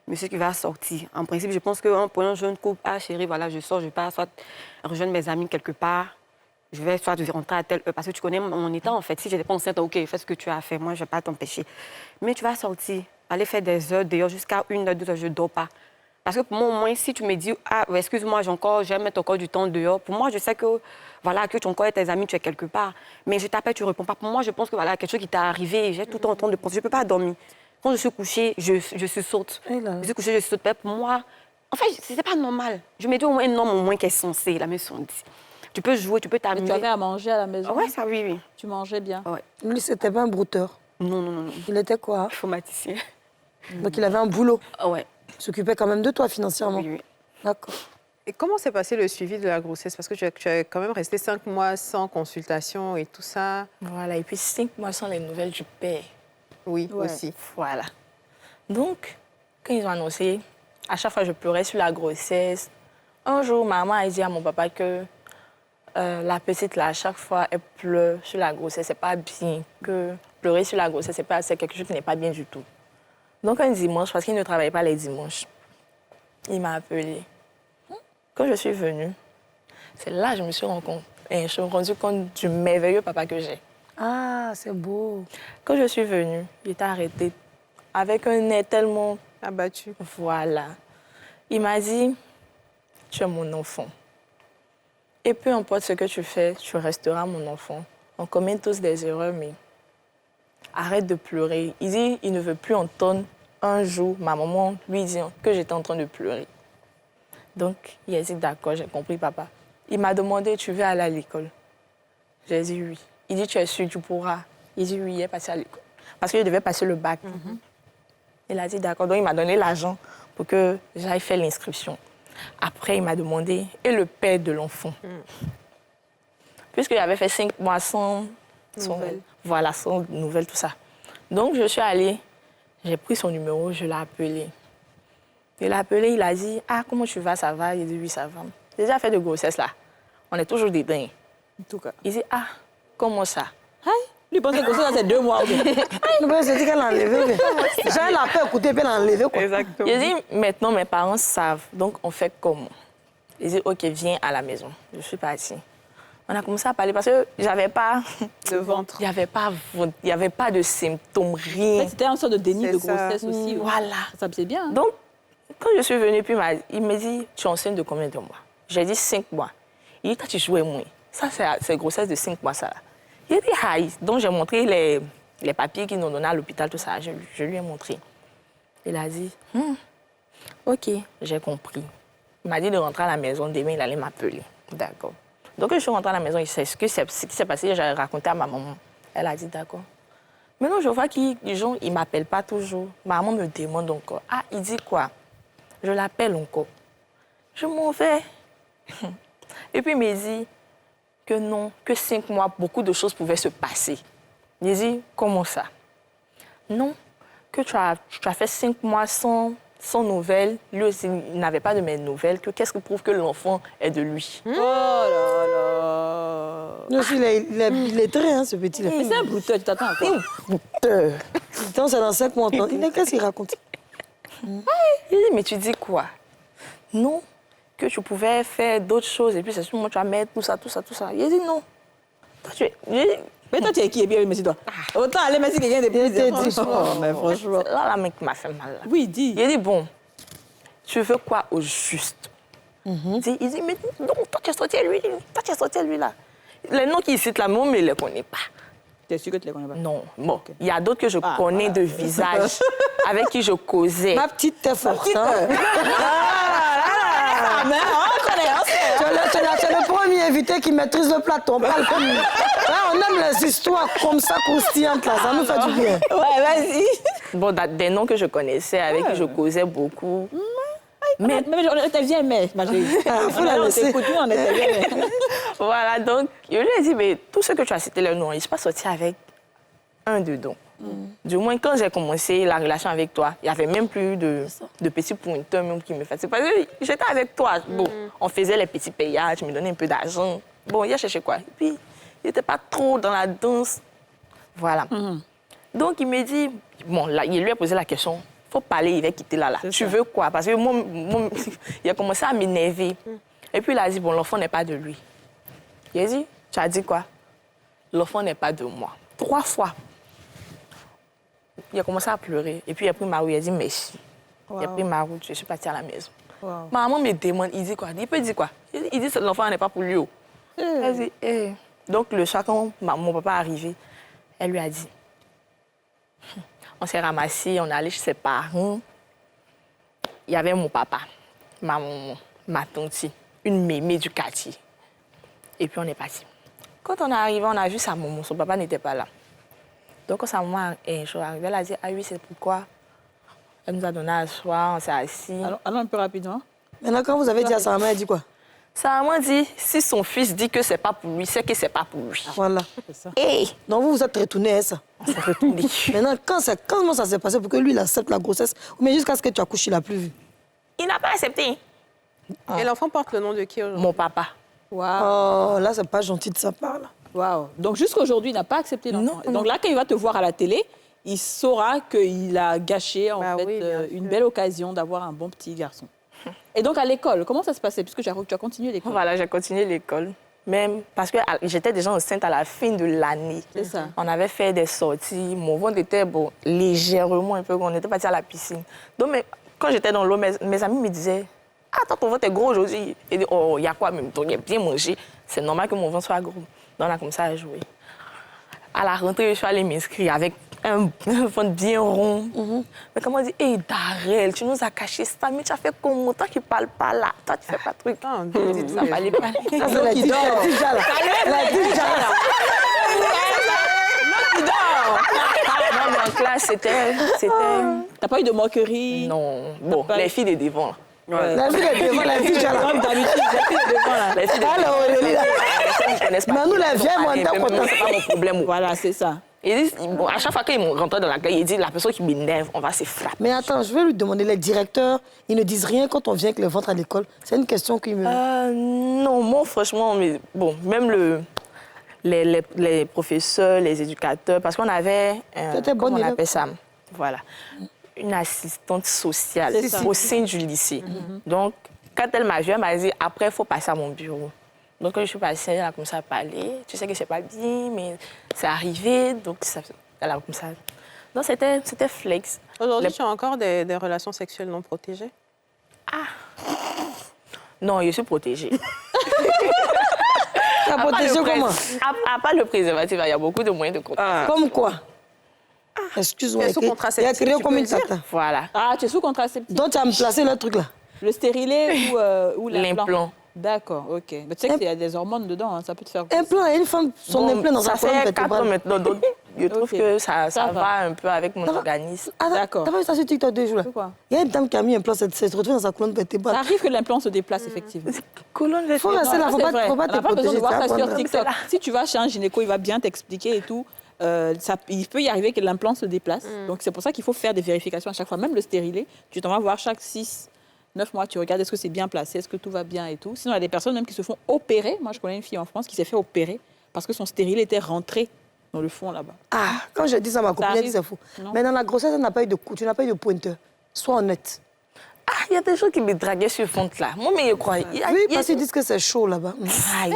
monsieur qui va sortir. En principe, je pense qu'en prenant un jeune couple, ah chérie, voilà, je sors, je pars, soit rejoindre mes amis quelque part, je vais soit rentrer à telle heure, parce que tu connais mon état en fait. Si je n'étais pas enceinte, ok, fais ce que tu as fait, moi je ne vais pas t'empêcher. Mais tu vas sortir, aller faire des heures dehors jusqu'à 1 heure, 2 heures, je ne dors pas. Parce que pour moi, au moins, si tu me dis, ah, excuse-moi, je vais mettre encore du temps dehors, pour moi, je sais que, voilà, que ton corps et tes amis, tu es quelque part. Mais je t'appelle, tu ne réponds pas. Pour moi, je pense que, voilà, quelque chose qui t'est arrivé, j'ai tout le temps en train de penser, je ne peux pas dormir. Quand je suis couchée, je saute. Je suis couchée, je saute. Pour moi, en fait, ce n'est pas normal. Je me dis au moins un homme au moins qui est censé, la maison dit. Tu peux jouer, tu peux t'amuser. Tu avais à manger à la maison? Oui, ça, oui, oui. Tu mangeais bien? Ouais. Lui, c'était pas un brouteur. Non. Il était quoi? Informaticien. Donc, il avait un boulot. Ouais. Il s'occupait quand même de toi financièrement. Oui. D'accord. Et comment s'est passé le suivi de la grossesse? Parce que tu es quand même resté 5 mois sans consultation et tout ça. Voilà, et puis 5 mois sans les nouvelles du père. Oui, Ouais. aussi. Voilà. Donc, quand ils ont annoncé, à chaque fois, je pleurais sur la grossesse. Un jour, maman a dit à mon papa que la petite, là, à chaque fois, elle pleure sur la grossesse. C'est pas bien. Que pleurer sur la grossesse, c'est quelque chose qui n'est pas bien du tout. Donc, un dimanche, parce qu'il ne travaillait pas les dimanches, il m'a appelé. Quand je suis venue, c'est là que je me suis rendu compte du merveilleux papa que j'ai. Ah, c'est beau. Quand je suis venue, il était arrêté avec un nez tellement... Abattu. Voilà. Il m'a dit, tu es mon enfant. Et peu importe ce que tu fais, tu resteras mon enfant. On commet tous des erreurs, mais arrête de pleurer. Il dit, il ne veut plus entendre un jour ma maman lui dire que j'étais en train de pleurer. Donc, il a dit, d'accord, j'ai compris, papa. Il m'a demandé, tu veux aller à l'école? J'ai dit oui. Il dit, tu es sûr, tu pourras? Il dit oui, il est passé à l'école. Parce qu'il devait passer le bac. Il a dit d'accord. Donc, il m'a donné l'argent pour que j'aille faire l'inscription. Après, il m'a demandé, et le père de l'enfant? Puisqu'il avait fait 5 mois sans nouvelles. Voilà, sans nouvelles, tout ça. Donc, je suis allée, j'ai pris son numéro, je l'ai appelé. Il l'a appelé, il a dit, ah, comment tu vas, ça va? Il dit, oui, ça va. J'ai déjà fait de grossesse, là. On est toujours des dingues. En tout cas. Il dit, ah, comment ça? Lui pensait que ça, c'est 2 mois. Non, mais c'est dit qu'elle l'a enlevé. J'ai la peur, écoutez, puis elle l'a enlevé, quoi. Exactement. Il dit, maintenant, mes parents savent, donc on fait comment? Il dit, OK, viens à la maison. Je suis partie. On a commencé à parler parce que j'avais pas De ventre. il n'y avait pas de symptômes, rien. C'était un sorte de déni C'est de ça. grossesse aussi. Voilà. Ça c'est bien. Hein? Donc, quand je suis venue, puis il me dit, tu es enceinte de combien de mois? J'ai dit 5 mois. Il dit, toi, tu jouais moins. Ça, c'est grossesse de 5 mois, ça. Là. Il a dit, aïe. Donc, j'ai montré les papiers qu'ils nous ont donnés à l'hôpital, tout ça. Je lui ai montré. Il a dit, OK, j'ai compris. Il m'a dit de rentrer à la maison. Demain, il allait m'appeler. D'accord. Donc, quand je suis rentrée à la maison, ce qui s'est passé, j'ai raconté à ma maman. Elle a dit, d'accord. Maintenant, je vois qu'ils ne m'appellent pas toujours. Maman me demande encore. Ah, il dit quoi? Je l'appelle encore. Je m'en vais. Et puis, il me dit que non, que 5 mois, beaucoup de choses pouvaient se passer. Il dit, comment ça? Non, que tu as fait 5 mois sans nouvelles. Lui aussi, il n'avait pas de mes nouvelles. Qu'est-ce qui prouve que l'enfant est de lui? Oh là là. Lui aussi, il est très, hein, ce petit-là. Mais c'est un brouteur, tu t'attends à quoi? Attends, c'est dans 5 mois. Qu'est-ce qu'il raconte? Il dit, mais tu dis quoi? Non, que tu pouvais faire d'autres choses et puis c'est sûrement tu vas mettre tout ça. Il dit non. Toi, Mais toi, tu es qui? Et bien, merci toi. Autant aller merci quelqu'un de plus. Oh, mais franchement. Là, la mec m'a fait mal. Là. Oui, dis. Il dit, bon, tu veux quoi au juste? Il dit, mais non, toi, tu as sorti lui. Toi, tu as sorti lui, là. Les noms qu'il cite là, moi, mais je ne les connais pas. Tu es sûr que tu ne les connais pas? Non, bon, il y a d'autres que je connais de visage, avec qui je causais. Ma petite t'es forte, hein? Ah, mais Tu es le premier invité invité qui maîtrise le plateau. On parle comme... Là, on aime les histoires comme ça, croustillantes, là. Ça nous fait du bien. Ouais, vas-y. Bon, des noms que je connaissais, avec qui je causais beaucoup. Mais on était bien, mais. Faut la laisser. On était bien, mais. Voilà, donc, je lui ai dit, mais tout ce que tu as cité, le nom, je ne suis pas sortie avec un dedans. Du moins, quand j'ai commencé la relation avec toi, il n'y avait même plus de petits pointeurs même qui me faisaient. Parce que j'étais avec toi. Bon, on faisait les petits payages, tu me donnais un peu d'argent. Bon, il a cherché quoi? Et puis, il n'était pas trop dans la danse. Voilà. Donc, il me dit, bon, là, il lui a posé la question, il faut parler, il va quitter là. Tu veux quoi? Parce que moi, il a commencé à m'énerver. Et puis, il a dit, bon, l'enfant n'est pas de lui. Il a dit, tu as dit quoi? L'enfant n'est pas de moi. 3 fois. Il a commencé à pleurer. Et puis, il a pris ma roue, il a dit merci. Il a pris ma roue, je suis partie à la maison. Ma maman me demande, il dit quoi? Il peut dire quoi? Il dit que l'enfant n'est pas pour lui. Elle dit, Donc, le soir, quand mon papa est arrivé, elle lui a dit, on s'est ramassés, on est allé chez ses parents. Il y avait mon papa, ma maman, ma tante, une mémé du quartier. Et puis, on est parti. Quand on est arrivé, on a vu sa maman. Son papa n'était pas là. Donc, quand sa maman est arrivée, elle a dit, ah oui, c'est pourquoi. Elle nous a donné à soir, on s'est assis. Allons un peu rapidement. Maintenant, quand vous avez dit à sa maman, elle dit quoi? Sa maman dit, si son fils dit que c'est pas pour lui, c'est que c'est pas pour lui. Voilà. Et Donc, vous vous êtes retourné à ça. on s'est retourné. Maintenant, comment ça s'est passé pour que lui, il accepte la grossesse? Mais jusqu'à ce que tu accouches, il n'a plus vu. Il n'a pas accepté. Et l'enfant porte le nom de qui aujourd'hui? Mon papa. Waouh. Oh, là, c'est pas gentil de sa part, là. Waouh. Donc, jusqu'à aujourd'hui, il n'a pas accepté l'enfant. Donc là, quand il va te voir à la télé, il saura qu'il a gâché, en fait, oui, bien sûr. une belle occasion d'avoir un bon petit garçon. Et donc, à l'école, comment ça se passait? Puisque tu as continué l'école. Voilà, j'ai continué l'école. Même parce que j'étais déjà enceinte à la fin de l'année. C'est ça. On avait fait des sorties. Mon ventre était légèrement un peu. On était parti à la piscine. Donc, quand j'étais dans l'eau, mes amis me disaient, ah, attends, ton ventre est gros aujourd'hui. Et dit, oh, il y a quoi même? Il y a bien mangé. C'est normal que mon ventre soit gros. Donc, on a commencé à jouer. À la rentrée, je suis allée m'inscrire avec un ventre bien rond. Mais comment on dit, hé, Darrell, tu nous as caché ça, mais tu as fait comment? Toi qui ne parles pas là, toi tu fais pas de truc. Ça fallait pas. Ça, c'est la déjà là. La déjà là. Non, mais en classe, c'était... T'as pas eu de moquerie? Non. Bon, les filles de devant, là. La fille est devant, la fille déjà là. Comme d'habitude, les filles de devant, là. Les filles de devant. Alors, Aurélie, là. Ils ne connaissent pas. Mais nous, les vieilles, moi, on t'a C'est pas mon problème. Voilà, c'est ça. Ils disent, bon, à chaque fois qu'ils rentrent dans la classe, ils disent, la personne qui m'énerve, on va se frapper. Mais attends, je vais lui demander, les directeurs, ils ne disent rien quand on vient avec le ventre à l'école. C'est une question qui me... Non, moi, franchement, mais, bon, même les professeurs, les éducateurs, parce qu'on avait, C'était bonne comment on élève. appelle ça? Voilà, une assistante sociale C'est ça. au sein du lycée. Donc, quand elle m'a vu, elle m'a dit, après, il faut passer à mon bureau. Donc, quand je suis passée, elle a commencé à parler. Tu sais que c'est pas bien, mais c'est arrivé. Donc, elle a commencé à... Donc, c'était flex. Aujourd'hui, tu as encore des relations sexuelles non protégées? Non, je suis protégée. T'as protégé comment? À part le préservatif, il y a beaucoup de moyens de contraception. Comme quoi? Excuse-moi. Tu es sous contraceptif, Il y a tu combien peux de le dire? tata? Voilà. Ah, tu es sous contraceptif. Donc, tu as me placé le truc là. Le stérilet ou L'implant. D'accord, ok. Mais tu sais qu'il y a des hormones dedans, hein, ça peut te faire... Un plan, une femme, son Bon, implant dans ça sa colonne fait 4 ans vertébrale. maintenant, donc je trouve Ok. que ça Ça va va. un peu avec mon organisme. Attends, D'accord. t'as pas vu ça sur TikTok 2 jours là? Pourquoi? Il y a une dame qui a mis un plan, elle s'est retrouvée dans sa colonne Ça vertébrale. arrive que l'implant se déplace, effectivement. Colonne Faut rester là, Ça, faut c'est pas vrai. te On n'a pas besoin protéger. de voir tu ça vas sur prendre- TikTok. Si tu vas chez un gynéco, il va bien t'expliquer et tout. Il peut y arriver que l'implant se déplace. Donc, c'est pour ça qu'il faut faire des vérifications à chaque fois. Même le stérilet, tu t'en vas voir chaque 6-9 mois. Tu regardes est-ce que c'est bien placé, est-ce que tout va bien et tout. Sinon, il y a des personnes même qui se font opérer. Moi, je connais une fille en France qui s'est fait opérer parce que son stérilet était rentré dans le fond là-bas. Ah, quand je dis ça, ma copine, elle dit arrive. c'est fou. Non. Mais dans la grossesse, tu n'as pas eu de coup, tu n'as pas eu de pointeur. Sois honnête. Ah, il y a des gens qui me draguaient sur le fond là. Moi, mais je crois. Oui, parce qu'ils disent que c'est chaud là-bas. Aïe.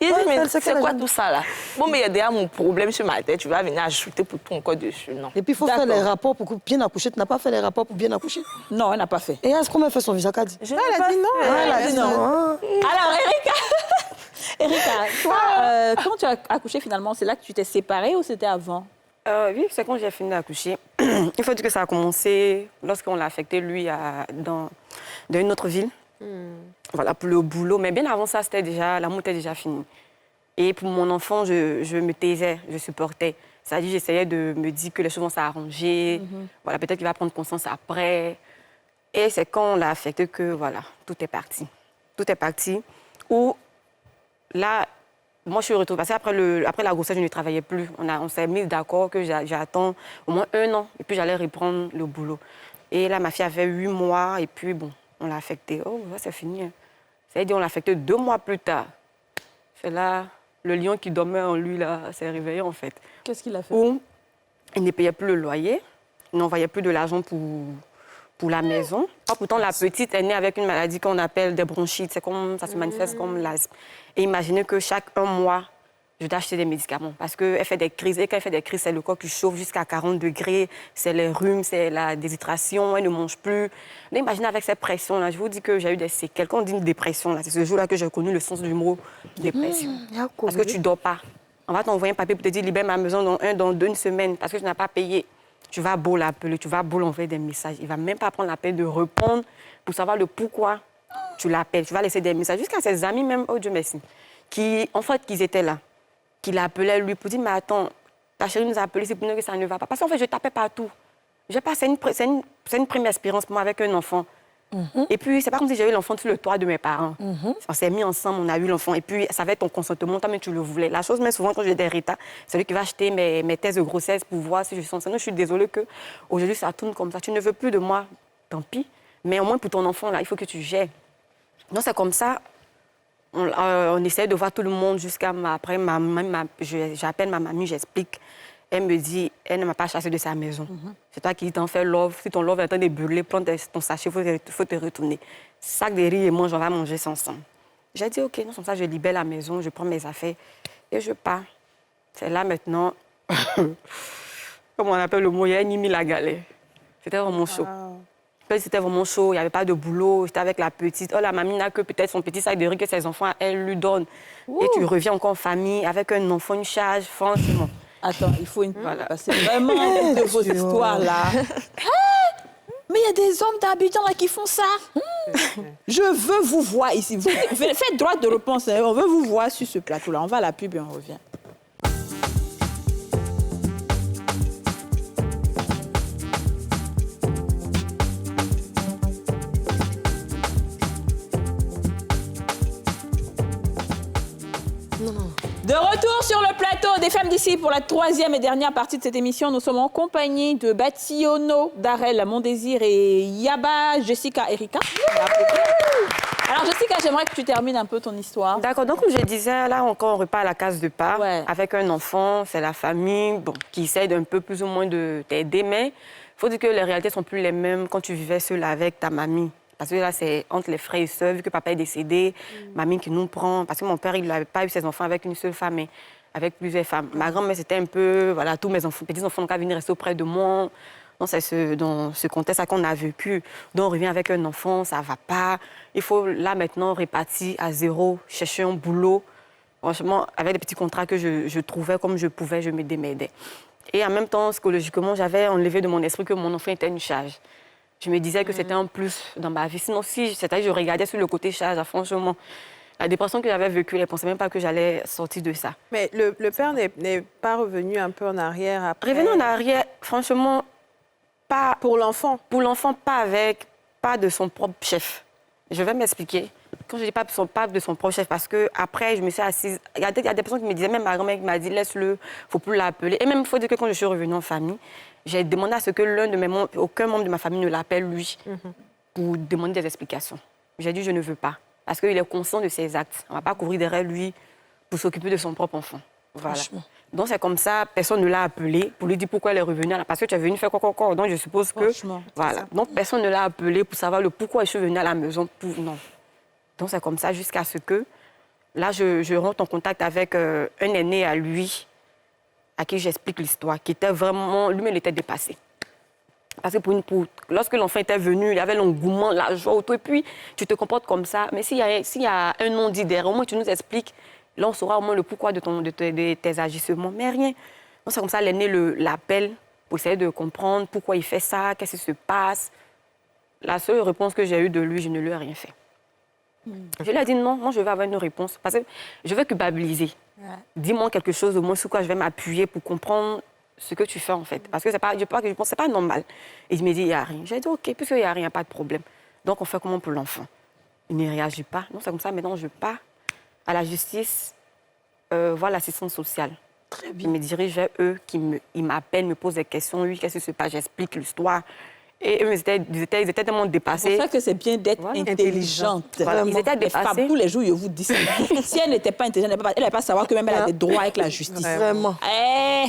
Il dit, Ouais, mais c'est c'est que quoi la- tout ça là? Bon, mais il y a déjà mon problème sur ma tête. Tu vas venir ajouter pour tout encore dessus. Non. Et puis, il faut faire D'accord. les rapports pour bien accoucher. Tu n'as pas fait les rapports pour bien accoucher. Non, elle n'a pas fait. Et est-ce qu'on m'a fait son visa qu'a dit? Je Elle a dit non. Elle a dit non. non. Alors, Erika, toi, quand tu as accouché finalement, c'est là que tu t'es séparée ou c'était avant? Oui, c'est quand j'ai fini d'accoucher. Il faut dire que ça a commencé lorsqu'on l'a affecté, lui, dans une autre ville. Voilà, pour le boulot. Mais bien avant ça, l'amour était déjà fini. Et pour mon enfant, je me taisais, je supportais. C'est-à-dire, j'essayais de me dire que les choses vont s'arranger. Voilà, peut-être qu'il va prendre conscience après. Et c'est quand on l'a affecté que, voilà, tout est parti. Tout est parti. Où, là, moi, je suis retrouvée. Parce qu'après la grossesse, je ne travaillais plus. On s'est mis d'accord que j'attends au moins 1 an. Et puis, j'allais reprendre le boulot. Et là, ma fille avait 8 mois. Et puis, bon, on l'a affectée. Oh, c'est fini. C'est-à-dire, on l'a affectée 2 mois plus tard. C'est là, le lion qui dormait en lui, là, s'est réveillé, en fait. Qu'est-ce qu'il a fait? Où il ne payait plus le loyer. Il n'envoyait plus de l'argent pour la maison. Or, pourtant, la petite est née avec une maladie qu'on appelle des bronchites. Ça se manifeste comme l'asthme. Et imaginez que chaque 1 mois, je dois acheter des médicaments parce qu'elle fait des crises. Et quand elle fait des crises, c'est le corps qui chauffe jusqu'à 40 degrés. C'est les rhumes, c'est la déshydratation. Elle ne mange plus. Mais imaginez avec cette pression-là, je vous dis que j'ai eu des séquelles. Quand on dit une dépression, c'est ce jour-là que j'ai connu le sens du mot dépression. Parce que tu ne dors pas. On va t'envoyer un papier pour te dire libère ma maison dans 2 semaines parce que tu n'as pas payé. Tu vas beau l'appeler, tu vas beau l'envoyer des messages. Il ne va même pas prendre la peine de répondre pour savoir le pourquoi tu l'appelles. Tu vas laisser des messages jusqu'à ses amis même, oh Dieu merci, qui étaient là, qui l'appelaient lui pour dire mais attends, ta chérie nous a appelé, c'est pour nous que ça ne va pas. Parce qu'en fait, je tapais partout. C'est une première expérience pour moi avec un enfant. Et puis, c'est pas comme si j'avais l'enfant sur le toit de mes parents. On s'est mis ensemble, on a eu l'enfant. Et puis, ça va être ton consentement, toi-même, tu le voulais. La chose, mais souvent, quand j'ai des rétats, c'est lui qui va acheter mes tests de grossesse pour voir si je suis enceinte. Non, je suis désolée qu'aujourd'hui, ça tourne comme ça. Tu ne veux plus de moi, tant pis. Mais au moins, pour ton enfant, là, il faut que tu gères. Non, c'est comme ça. On essaie de voir tout le monde jusqu'à après, j'appelle ma mamie, j'explique. Elle me dit, elle ne m'a pas chassé de sa maison. C'est toi qui t'en fais love. Si ton love est en train de brûler, prends ton sachet, il faut te retourner. Sac de riz et mange, on va manger ça ensemble. J'ai dit, OK, non, comme ça, je libère la maison, je prends mes affaires et je pars. C'est là maintenant, comme on appelle le mot, il y a mis la galère. C'était vraiment chaud. C'était vraiment chaud, il n'y avait pas de boulot, j'étais avec la petite. Oh, la mamie n'a que peut-être son petit sac de riz que ses enfants, elle lui donne. Et tu reviens encore en famille avec un enfant, une charge, franchement. Attends, il faut une... Voilà. C'est vraiment une de vos histoires, là. Mais il y a des hommes d'Abidjan, là, qui font ça. Je veux vous voir ici. Faites droit de réponse. On veut vous voir sur ce plateau-là. On va à la pub et on revient. De retour sur le plateau des Femmes d'ici pour la 3e et dernière partie de cette émission. Nous sommes en compagnie de Bationo, Darel, Mondésir et Yaba, Jessica, Erika. Alors Jessica, j'aimerais que tu termines un peu ton histoire. D'accord, donc comme je disais, là encore on repart à la case de part. Avec un enfant, c'est la famille qui essaie d'un peu plus ou moins de t'aider, mais il faut dire que les réalités ne sont plus les mêmes quand tu vivais seule avec ta mamie. Parce que là, c'est entre les frères et sœurs, vu que papa est décédé, mamie qui nous prend. Parce que mon père, il n'avait pas eu ses enfants avec une seule femme, mais avec plusieurs femmes. Ma grand-mère, c'était un peu, voilà, tous mes enfants, petits-enfants n'ont qu'à venir rester auprès de moi. Donc, c'est dans ce contexte qu'on a vécu. Donc, on revient avec un enfant, ça ne va pas. Il faut, là, maintenant, repartir à zéro, chercher un boulot. Franchement, avec des petits contrats que je trouvais comme je pouvais, je me démerdais. Et en même temps, psychologiquement, j'avais enlevé de mon esprit que mon enfant était une charge. Je me disais que c'était un plus dans ma vie. Sinon, c'est-à-dire je regardais sur le côté charge, franchement. La dépression que j'avais vécue, je ne pensais même pas que j'allais sortir de ça. Mais le père n'est pas revenu un peu en arrière après? Revenu en arrière, franchement, pas... Pour l'enfant? Pour l'enfant, pas de son propre chef. Je vais m'expliquer. Quand je dis pas de son propre chef, parce qu'après, je me suis assise... Il y a des personnes qui me disaient, même ma grand-mère qui m'a dit, laisse-le, il ne faut plus l'appeler. Et même, il faut dire que quand je suis revenue en famille, j'ai demandé à ce que aucun membre de ma famille ne l'appelle lui pour demander des explications. J'ai dit, je ne veux pas. Parce qu'il est conscient de ses actes. On ne va pas courir derrière lui pour s'occuper de son propre enfant. Voilà. Donc, c'est comme ça, personne ne l'a appelé pour lui dire pourquoi elle est revenue. Parce que tu es venue faire quoi. Donc, je suppose que... Voilà. Donc, personne ne l'a appelé pour savoir le pourquoi je suis venue à la maison. Non. Donc, c'est comme ça jusqu'à ce que... Là, je rentre en contact avec un aîné à lui, à qui j'explique l'histoire, qui était vraiment... Lui-même, il était dépassé. Parce que lorsque l'enfant était venu, il y avait l'engouement, la joie, tout, et puis tu te comportes comme ça. Mais s'il y a un non-dit derrière, au moins tu nous expliques, là on saura au moins le pourquoi de tes agissements. Mais rien. Donc c'est comme ça, l'aîné l'appelle pour essayer de comprendre pourquoi il fait ça, qu'est-ce qui se passe. La seule réponse que j'ai eue de lui, je ne lui ai rien fait. Je lui ai dit non, moi je vais avoir une réponse parce que je veux culpabiliser. Dis-moi quelque chose au moins sur quoi je vais m'appuyer pour comprendre ce que tu fais en fait. Parce que je pense que c'est pas normal. Et il me dit il n'y a rien. J'ai dit ok, puisqu'il n'y a rien, il n'y a pas de problème. Donc on fait comment pour l'enfant? Il ne réagit pas. Non, c'est comme ça, maintenant je pars à la justice, voir l'assistante sociale. Très bien. Je me dirige vers eux, ils m'appellent, me posent des questions. Oui, qu'est-ce qui se passe? J'explique l'histoire. Et eux, ils étaient tellement dépassés. C'est pour ça que c'est bien d'être Voilà. intelligente. Voilà, ils étaient Les femmes, dépassés. tous les jours, je vous dis ça. Si elle n'était pas intelligente, elle n'allait pas savoir que même elle a des droits avec la justice. Vraiment. Eh,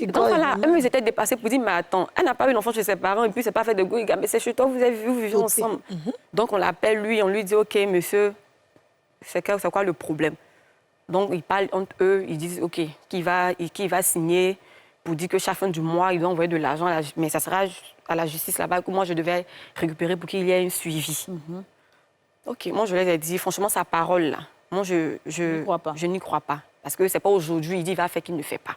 Donc voilà, eux, ils étaient dépassés pour dire, mais attends, elle n'a pas eu l'enfant chez ses parents et puis c'est pas fait de goût, mais c'est chez toi, vous vivez ensemble. Donc on l'appelle lui, on lui dit, ok, monsieur, c'est quoi le problème? Donc ils parlent entre eux, ils disent, ok, qui va signer pour dire que chaque fin du mois, il doit envoyer de l'argent, mais ça sera à la justice là-bas que moi je devais récupérer pour qu'il y ait un suivi. Ok, moi je leur ai dit, franchement, sa parole là, moi je n'y crois pas. Parce que c'est pas aujourd'hui, il dit, il va faire qu'il ne fait pas.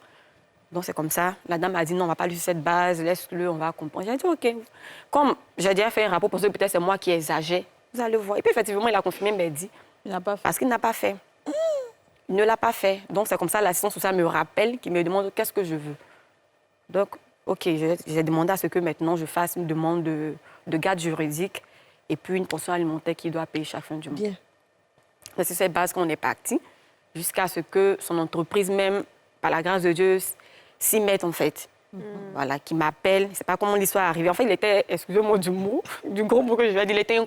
Donc c'est comme ça. La dame a dit non, on va pas lui sur cette base, laisse-le, on va comprendre. J'ai dit ok. Comme j'ai déjà fait un rapport, parce que peut-être c'est moi qui exagère, vous allez voir. Et puis effectivement, il a confirmé, mais il dit. il n'a pas fait. Parce qu'il n'a pas fait. Il ne l'a pas fait. Donc c'est comme ça, l'assistante sociale me rappelle, qui me demande qu'est-ce que je veux. Donc, ok, j'ai demandé à ce que maintenant je fasse une demande de garde juridique et puis une pension alimentaire qu'il doit payer chaque fin du mois. Bien. C'est sur cette base qu'on est parti, jusqu'à ce que son entreprise même, par la grâce de Dieu, s'y mette en fait. Voilà, qui m'appelle. C'est pas comment l'histoire est arrivée. En fait, il était, excusez-moi du mot, du gros mot que je vais dire, il était un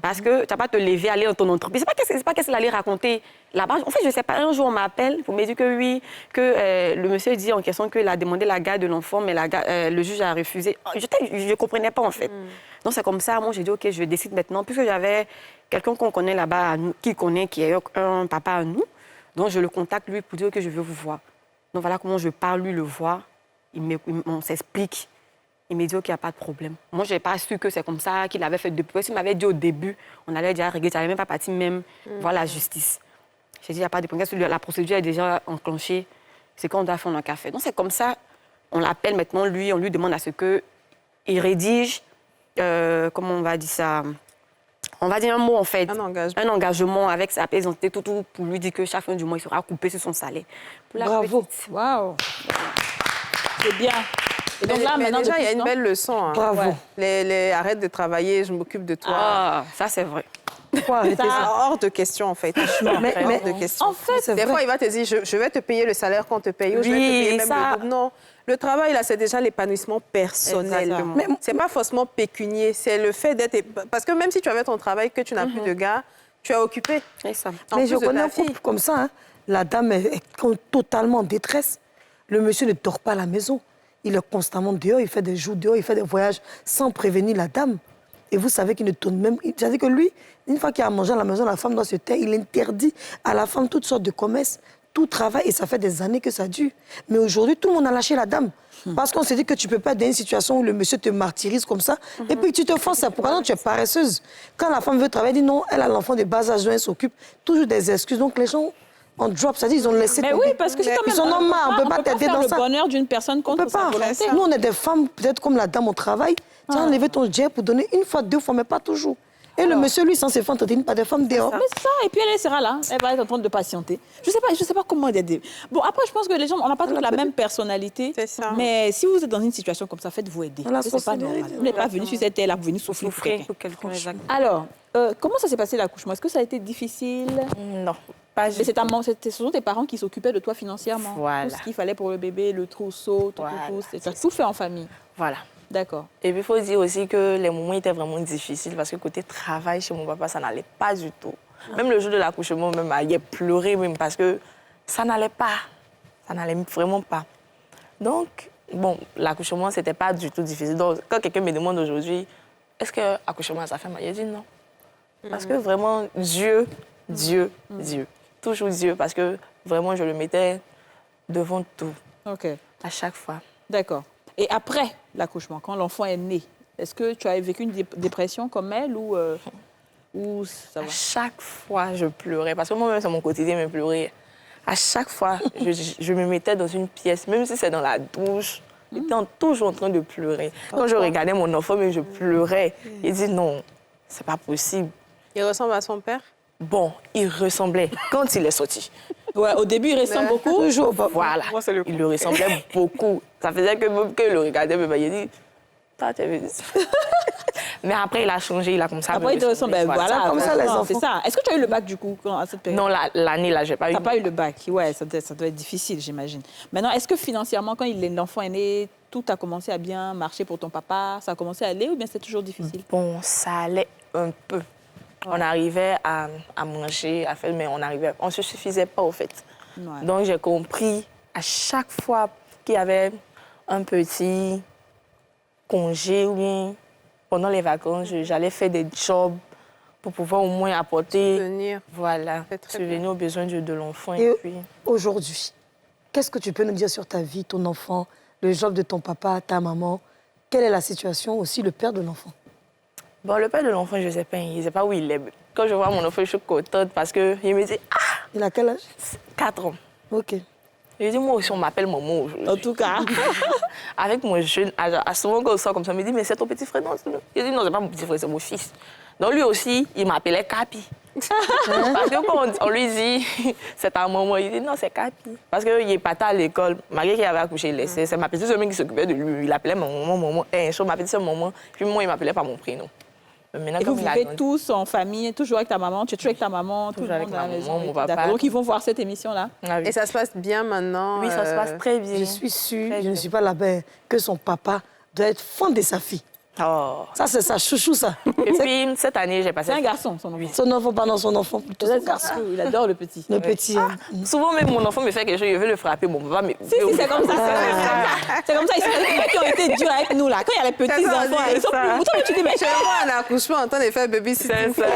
parce que tu n'as pas te lever, aller dans ton entreprise. C'est pas qu'est-ce qu'il allait raconter là-bas. En fait, je ne sais pas. Un jour, on m'appelle pour me dire que oui, que le monsieur dit en question qu'il a demandé la garde de l'enfant, mais le juge a refusé. Je ne comprenais pas, en fait. Donc, c'est comme ça. Moi, j'ai dit, OK, je décide maintenant. Puisque j'avais quelqu'un qu'on connaît là-bas, qui est un papa à nous. Donc, je le contacte, lui, pour dire que je veux vous voir. Donc, voilà comment je parle, lui, le voir. On s'explique. Il m'a dit qu'il n'y a pas de problème. Moi, je n'ai pas su que c'est comme ça qu'il avait fait depuis. Parce qu'il m'avait dit au début, on allait déjà régler, tu n'avais même pas parti même voir la justice. J'ai dit, il n'y a pas de problème. La procédure est déjà enclenchée. C'est qu'on doit faire, on n'a qu'à faire. Donc, c'est comme ça. On l'appelle maintenant, lui, on lui demande à ce qu'il rédige, comment on va dire ça, on va dire un mot, en fait. Un engagement avec sa plaisanteté, tout pour lui dire que chaque fin du mois, il sera coupé sur son salaire. Bravo. Waouh. C'est bien. Et donc là, mais maintenant, déjà, il y a une non belle leçon. Hein. Bravo. Arrête de travailler, je m'occupe de toi. Ah, ça, c'est vrai. Pourquoi arrêter C'est ça? hors de question, en fait. Mais- Hors de question. En fait, c'est Des vrai. fois, il va te dire, je vais te payer le salaire qu'on te paye, ou je vais te Oui, payer même ça- le double. Non, le travail, là, c'est déjà l'épanouissement personnel. Exactement. Mais- C'est pas forcément pécunier, c'est le fait d'être... Parce que même si tu avais ton travail, que tu n'as plus de gars, tu es occupé. C'est ça. En Mais plus je de connais ta un couple fille. comme ça. Hein. La dame est totalement en détresse. Le monsieur ne dort pas à la maison. Il est constamment dehors, il fait des jours dehors, il fait des voyages sans prévenir la dame. Et vous savez qu'il ne tourne même... C'est-à-dire que lui, une fois qu'il a mangé à la maison, la femme doit se taire. Il interdit à la femme toutes sortes de commerces, tout travail, et ça fait des années que ça dure. Mais aujourd'hui, tout le monde a lâché la dame. Parce qu'on s'est dit que tu ne peux pas être dans une situation où le monsieur te martyrise comme ça, et puis tu te forces. Pourquoi non, tu es paresseuse. Quand la femme veut travailler, elle dit non, elle a l'enfant de bas âge, elle s'occupe. Toujours des excuses. Donc les gens, on drop, c'est-à-dire ils ont laissé mais tomber. oui, parce que c'est quand même... Ils en ont marre, on ne peut pas t'aider faire dans le ça. bonheur d'une personne On contre peut sa pas. volonté. Nous, on est des femmes, peut-être comme la dame au travail. Tu as enlevé ton jet pour donner une fois, deux fois, mais pas toujours. Et le monsieur, lui, sans se faire entretenir par des femmes dehors. Mais c'est ça, et puis elle sera là, elle va être en train de patienter. Je sais pas comment aider. Bon, après, je pense que les gens, on n'a pas toute la même personnalité. C'est ça. Mais si vous êtes dans une situation comme ça, faites-vous aider. Voilà, C'est pas solidarité. normal. Vous n'êtes pas venu sur cette terre, là, vous venez souffrir. pour quelqu'un. Pour quelqu'un, exact. Alors, comment ça s'est passé l'accouchement? Est-ce que ça a été difficile? Non, pas Mais juste. ce sont tes parents qui s'occupaient de toi financièrement. Voilà. Tout ce qu'il fallait pour le bébé, le trousseau, tout, Voilà. c'est ça. Tout fait en famille. Voilà. D'accord. Et puis, il faut dire aussi que les moments étaient vraiment difficiles parce que côté travail chez mon papa, ça n'allait pas du tout. Même le jour de l'accouchement, même, il a pleuré même parce que ça n'allait pas. Ça n'allait vraiment pas. Donc, bon, l'accouchement, c'était pas du tout difficile. Donc, quand quelqu'un me demande aujourd'hui, est-ce que l'accouchement, ça fait mal? Je dis non. Parce que vraiment, Dieu. Toujours Dieu, parce que vraiment, je le mettais devant tout, OK. à chaque fois. D'accord. Et après l'accouchement, quand l'enfant est né, est-ce que tu as vécu une dépression comme elle ou ça À va? chaque fois, je pleurais. Parce que moi-même, c'est mon quotidien, me pleurer. À chaque fois, je me mettais dans une pièce, même si c'est dans la douche, j'étais toujours en train de pleurer. Quand je regardais mon enfant, mais je pleurais. Il dit non, c'est pas possible. Il ressemble à son père? Bon, il ressemblait quand il est sorti. Ouais, au début, il ressemble beaucoup. Toujours pas. Voilà, Moi, c'est le il le ressemblait beaucoup. Ça faisait que même que le regardait, il dit, toi, tu avais dit ça. Mais après, il a changé, il a commencé à me Après, il te ressemble. Ben ressembler. voilà, comme ça, les c'est enfants. ça. Est-ce que tu as eu le bac, du coup, à cette période? Non, l'année, là, j'ai pas eu. Tu n'as pas eu le bac. Ouais, ça doit être difficile, j'imagine. Maintenant, est-ce que financièrement, quand l'enfant est né, tout a commencé à bien marcher pour ton papa? Ça a commencé à aller ou bien c'est toujours difficile? Bon, ça allait un peu. On arrivait à manger, à faire, mais on ne se suffisait pas, au fait. Ouais. Donc, j'ai compris à chaque fois qu'il y avait un petit congé ou bien pendant les vacances, j'allais faire des jobs pour pouvoir au moins apporter, Venir. voilà, C'est très subvenir aux besoins de l'enfant. Et puis... aujourd'hui, qu'est-ce que tu peux nous dire sur ta vie, ton enfant, le job de ton papa, ta maman? Quelle est la situation aussi, le père de l'enfant? Bon, le père de l'enfant, je ne sais pas, il ne sait pas où il est. Quand je vois mon enfant, je suis contente parce qu'il me dit « Ah, Il a quel âge? 4 ans ». Ok. Je dis, moi aussi, on m'appelle maman aujourd'hui. En tout cas. Avec mon jeune âge, souvent quand on sort comme ça, on me dit, mais c'est ton petit frère, non? Je dis, non, c'est pas mon petit frère, c'est mon fils. Donc lui aussi, il m'appelait Capi. Parce que quand on lui dit, c'est ta maman, il dit, non, c'est Capi. Parce qu'il est parti à l'école, malgré qu'il avait accouché, il laissait. C'est ma petite soeur qui s'occupait de lui. Il appelait maman, ma petite soeur maman. Puis moi, il m'appelait par mon prénom. Maintenant, Et vous comme il a vivez grandi- tous en famille, toujours avec ta maman? Tu es toujours avec ta maman, tout Toujours le avec monde à la ma maison? maman, mon D'accord. papa. Donc, ils vont voir cette émission-là? Ah oui. Et ça se passe bien maintenant? Oui, ça se passe très bien. Je suis sûre, Très je ne bien. suis pas là-bas, que son papa doit être fan de sa fille. Oh. Ça, c'est sa chouchou, ça. Et puis, cette année, j'ai passé... C'est un garçon, son enfant. Son enfant, pardon, son enfant, plutôt son Peut-être garçon. Il adore le petit. Le petit. Souvent, même mon enfant me fait quelque chose, je veux le frapper. Mon papa, mais... Si, c'est comme ça. C'est comme ça. Ils sont les qui ont été durs avec nous, là. Quand il y a les petits C'est ça, enfants, c'est ils sont ça. plus... Toi, tu dis, mais Chez moi, un accouchement, en train de faire baby sitting. C'est ça.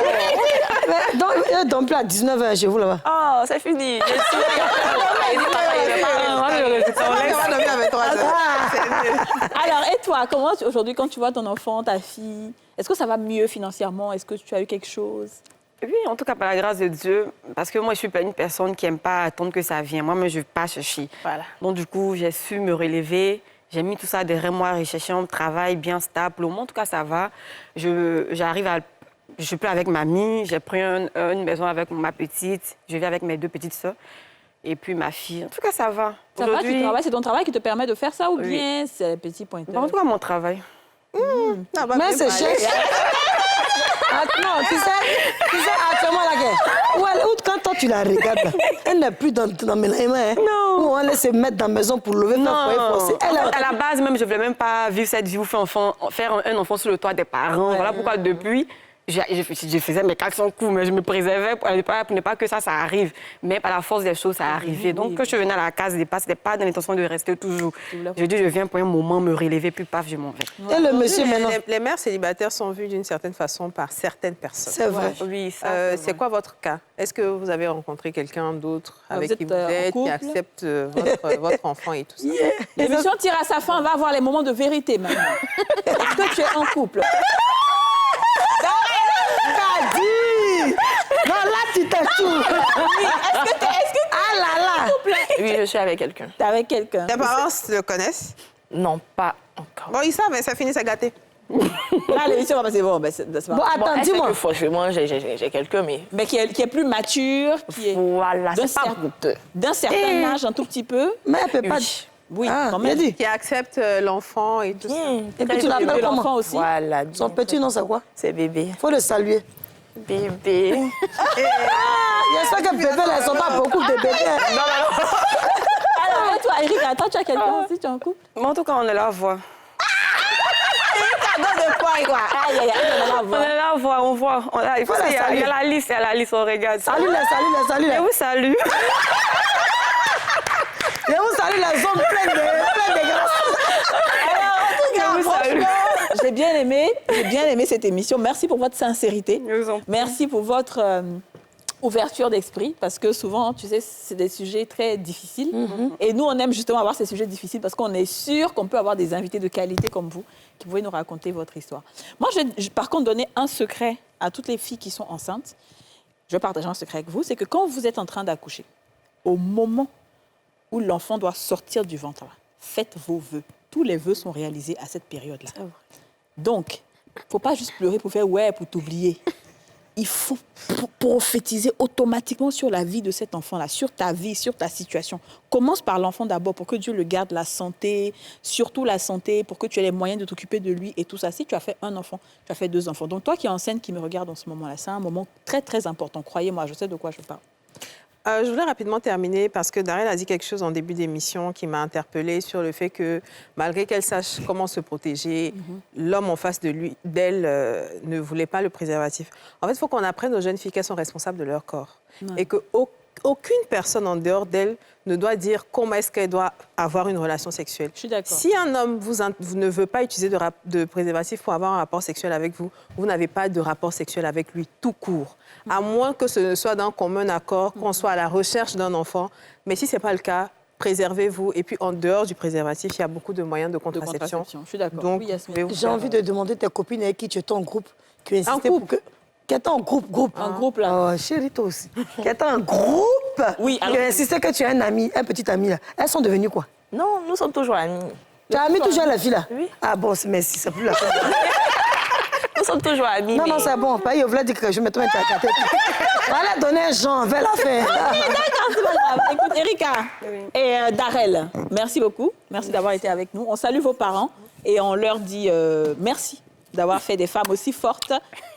Mais donc, il dort plus à 19h chez vous, là-bas. Oh, c'est fini. Je suis... Il dit, papa, il veut pas. On va dormir à 23 heures. Alors, et toi, comment aujourd'hui, quand tu vois ton enfant, ta fille, est-ce que ça va mieux financièrement? Est-ce que tu as eu quelque chose? Oui, en tout cas, par la grâce de Dieu, parce que moi, je suis pas une personne qui n'aime pas attendre que ça vienne. Moi-même, je ne veux pas chercher. Voilà. Donc, du coup, j'ai su me relever. J'ai mis tout ça derrière moi, rechercher un travail bien stable. Au moins, en tout cas, ça va. J'arrive à... Je suis plus avec mamie. J'ai pris une maison avec ma petite. Je vis avec mes 2 petites sœurs. Et puis, ma fille. En tout cas, ça va. Ça va, tu travailles, c'est ton travail qui te permet de faire ça ou Oui. bien c'est le petit pointeur? En tout cas, mon travail. Ça va Mais bien c'est parler. cher. Non, tu sais, actuellement, la guerre. Où elle, quand toi, tu la regardes, là, elle n'est plus dans mes mains. Hein. Non. Où on laisse se mettre dans la maison pour lever faire foyer forcé. Elle, En fait, à la base, même, je ne voulais même pas vivre cette vie où faire un enfant sur le toit des parents. Voilà pourquoi, depuis, je faisais mes 400 coups, mais je me préservais pour ne pas que ça arrive. Mais par la force des choses, ça arrivait. Donc, quand je venais à la case des pas, ce n'était pas dans l'intention de rester toujours. Je dis, je viens pour un moment me relever, puis paf, je m'en vais. Et le monsieur, maintenant, Les mères célibataires sont vues d'une certaine façon par certaines personnes. c'est vrai. Oui, ça. C'est quoi votre cas? Est-ce que vous avez rencontré quelqu'un d'autre avec vous qui êtes, vous en êtes, qui couple? accepte votre enfant et tout ça? L'émission tire à sa fin, on va avoir les moments de vérité maintenant. Est-ce que tu es en couple? T'as dit. Non, là, tu t'es tout. Ah là là. Oui, je suis avec quelqu'un. T'es avec quelqu'un? Tes parents le connaissent? Non, pas encore. Bon, ils savent, mais ça finit, c'est gâté. Là, l'émission va passer. Bon, ben, c'est pas... Bon, attends, elle sait dis-moi. que franchement, j'ai quelqu'un, mais Mais qui est plus mature, qui est voilà, d'un c'est pas certain- goûteux. d'un certain âge, un tout petit peu. Mais elle peut pas. Oui. Oui, Ah, quand il a même. dit. Qui accepte l'enfant et tout ça. Bien. Et puis tu l'appelles Et comment? l'enfant aussi. Voilà. Son petit nom, c'est quoi? C'est bébé. Faut le saluer. Bébé. J'espère que bébé, là, ils sont pas beaucoup de bébés. Alors, et toi, Eric, attends, tu as quelqu'un aussi, tu es en couple? Mais en tout cas, on est là à voir. Aïe, aïe, aïe, on va On voir. est là à voir, on voit. Il faut la il y a saluer. la liste, on regarde. Salut-les, salut-les. Je vous salue. Je vous salue les hommes pleins de grâce. Franchement, j'ai bien aimé cette émission. Merci pour votre sincérité. Je vous en prie. Merci pour votre ouverture d'esprit, parce que souvent, tu sais, c'est des sujets très difficiles. Et nous, on aime justement avoir ces sujets difficiles parce qu'on est sûr qu'on peut avoir des invités de qualité comme vous qui pouvaient nous raconter votre histoire. Moi, je vais par contre donner un secret à toutes les filles qui sont enceintes. Je vais partager un secret avec vous, c'est que quand vous êtes en train d'accoucher, au moment où l'enfant doit sortir du ventre, faites vos vœux. Tous les vœux sont réalisés à cette période-là. Donc, il ne faut pas juste pleurer pour faire « ouais » pour t'oublier. il faut prophétiser automatiquement sur la vie de cet enfant-là, sur ta vie, sur ta situation. Commence par l'enfant d'abord pour que Dieu le garde la santé, surtout la santé, pour que tu aies les moyens de t'occuper de lui et tout ça. Si tu as fait un enfant, tu as fait 2 enfants. Donc toi qui es enceinte, qui me regarde en ce moment-là, c'est un moment très, très important. Croyez-moi, je sais de quoi je parle. Je voulais rapidement terminer parce que Darel a dit quelque chose en début d'émission qui m'a interpellée sur le fait que malgré qu'elle sache comment se protéger, l'homme en face d'elle ne voulait pas le préservatif. En fait, il faut qu'on apprenne aux jeunes filles qu'elles sont responsables de leur corps et qu'aucune personne en dehors d'elle ne doit dire comment est-ce qu'elle doit avoir une relation sexuelle. Je suis d'accord. Si un homme vous ne veut pas utiliser de préservatif pour avoir un rapport sexuel avec vous, vous n'avez pas de rapport sexuel avec lui tout court. À moins que ce ne soit d'un commun accord, qu'on soit à la recherche d'un enfant. Mais si ce n'est pas le cas, préservez-vous. Et puis, en dehors du préservatif, il y a beaucoup de moyens de contraception. Je suis d'accord. Donc, Oui, Yasmine. J'ai envie de demander tes copines avec qui tu étais en groupe, qui ont insisté groupe. pour que... Qui étaient en groupe. Un groupe, là. Oh, chérie, toi aussi. Qui étaient en groupe. Oui, alors- Qui ont insisté que tu as un petit ami, là. Elles sont devenues quoi? Non, nous sommes toujours amis. Tu as mis toujours la fille, là? Oui. Ah bon, merci, c'est plus la peine. Nous sommes toujours amis. Non, mais- non, c'est bon. Pas yo, voilà, dire que je vais mettre un tête. Voilà, donner un genre, va la faire. C'est pas grave. Écoute, Erika et Darel, merci beaucoup. Merci d'avoir été avec nous. On salue vos parents et on leur dit merci d'avoir fait des femmes aussi fortes.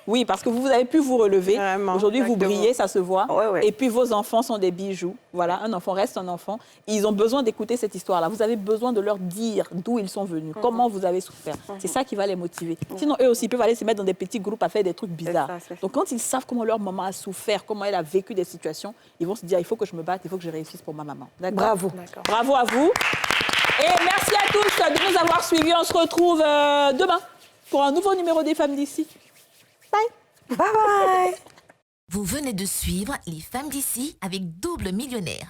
Oui, parce que vous avez pu vous relever. Vraiment, Aujourd'hui, vous exactement. brillez, ça se voit. Ouais, ouais. Et puis, vos enfants sont des bijoux. Voilà, un enfant reste un enfant. Ils ont besoin d'écouter cette histoire-là. Vous avez besoin de leur dire d'où ils sont venus, comment vous avez souffert. C'est ça qui va les motiver. Sinon, eux aussi, ils peuvent aller se mettre dans des petits groupes à faire des trucs bizarres. ça, c'est ça. Donc, quand ils savent comment leur maman a souffert, comment elle a vécu des situations, ils vont se dire, il faut que je me batte, il faut que je réussisse pour ma maman. D'accord? Bravo. Bravo à vous. Et merci à tous de nous avoir suivis. On se retrouve demain pour un nouveau numéro des Femmes d'ici. Bye. Bye bye. Vous venez de suivre Les Femmes d'ici avec Double Millionnaire.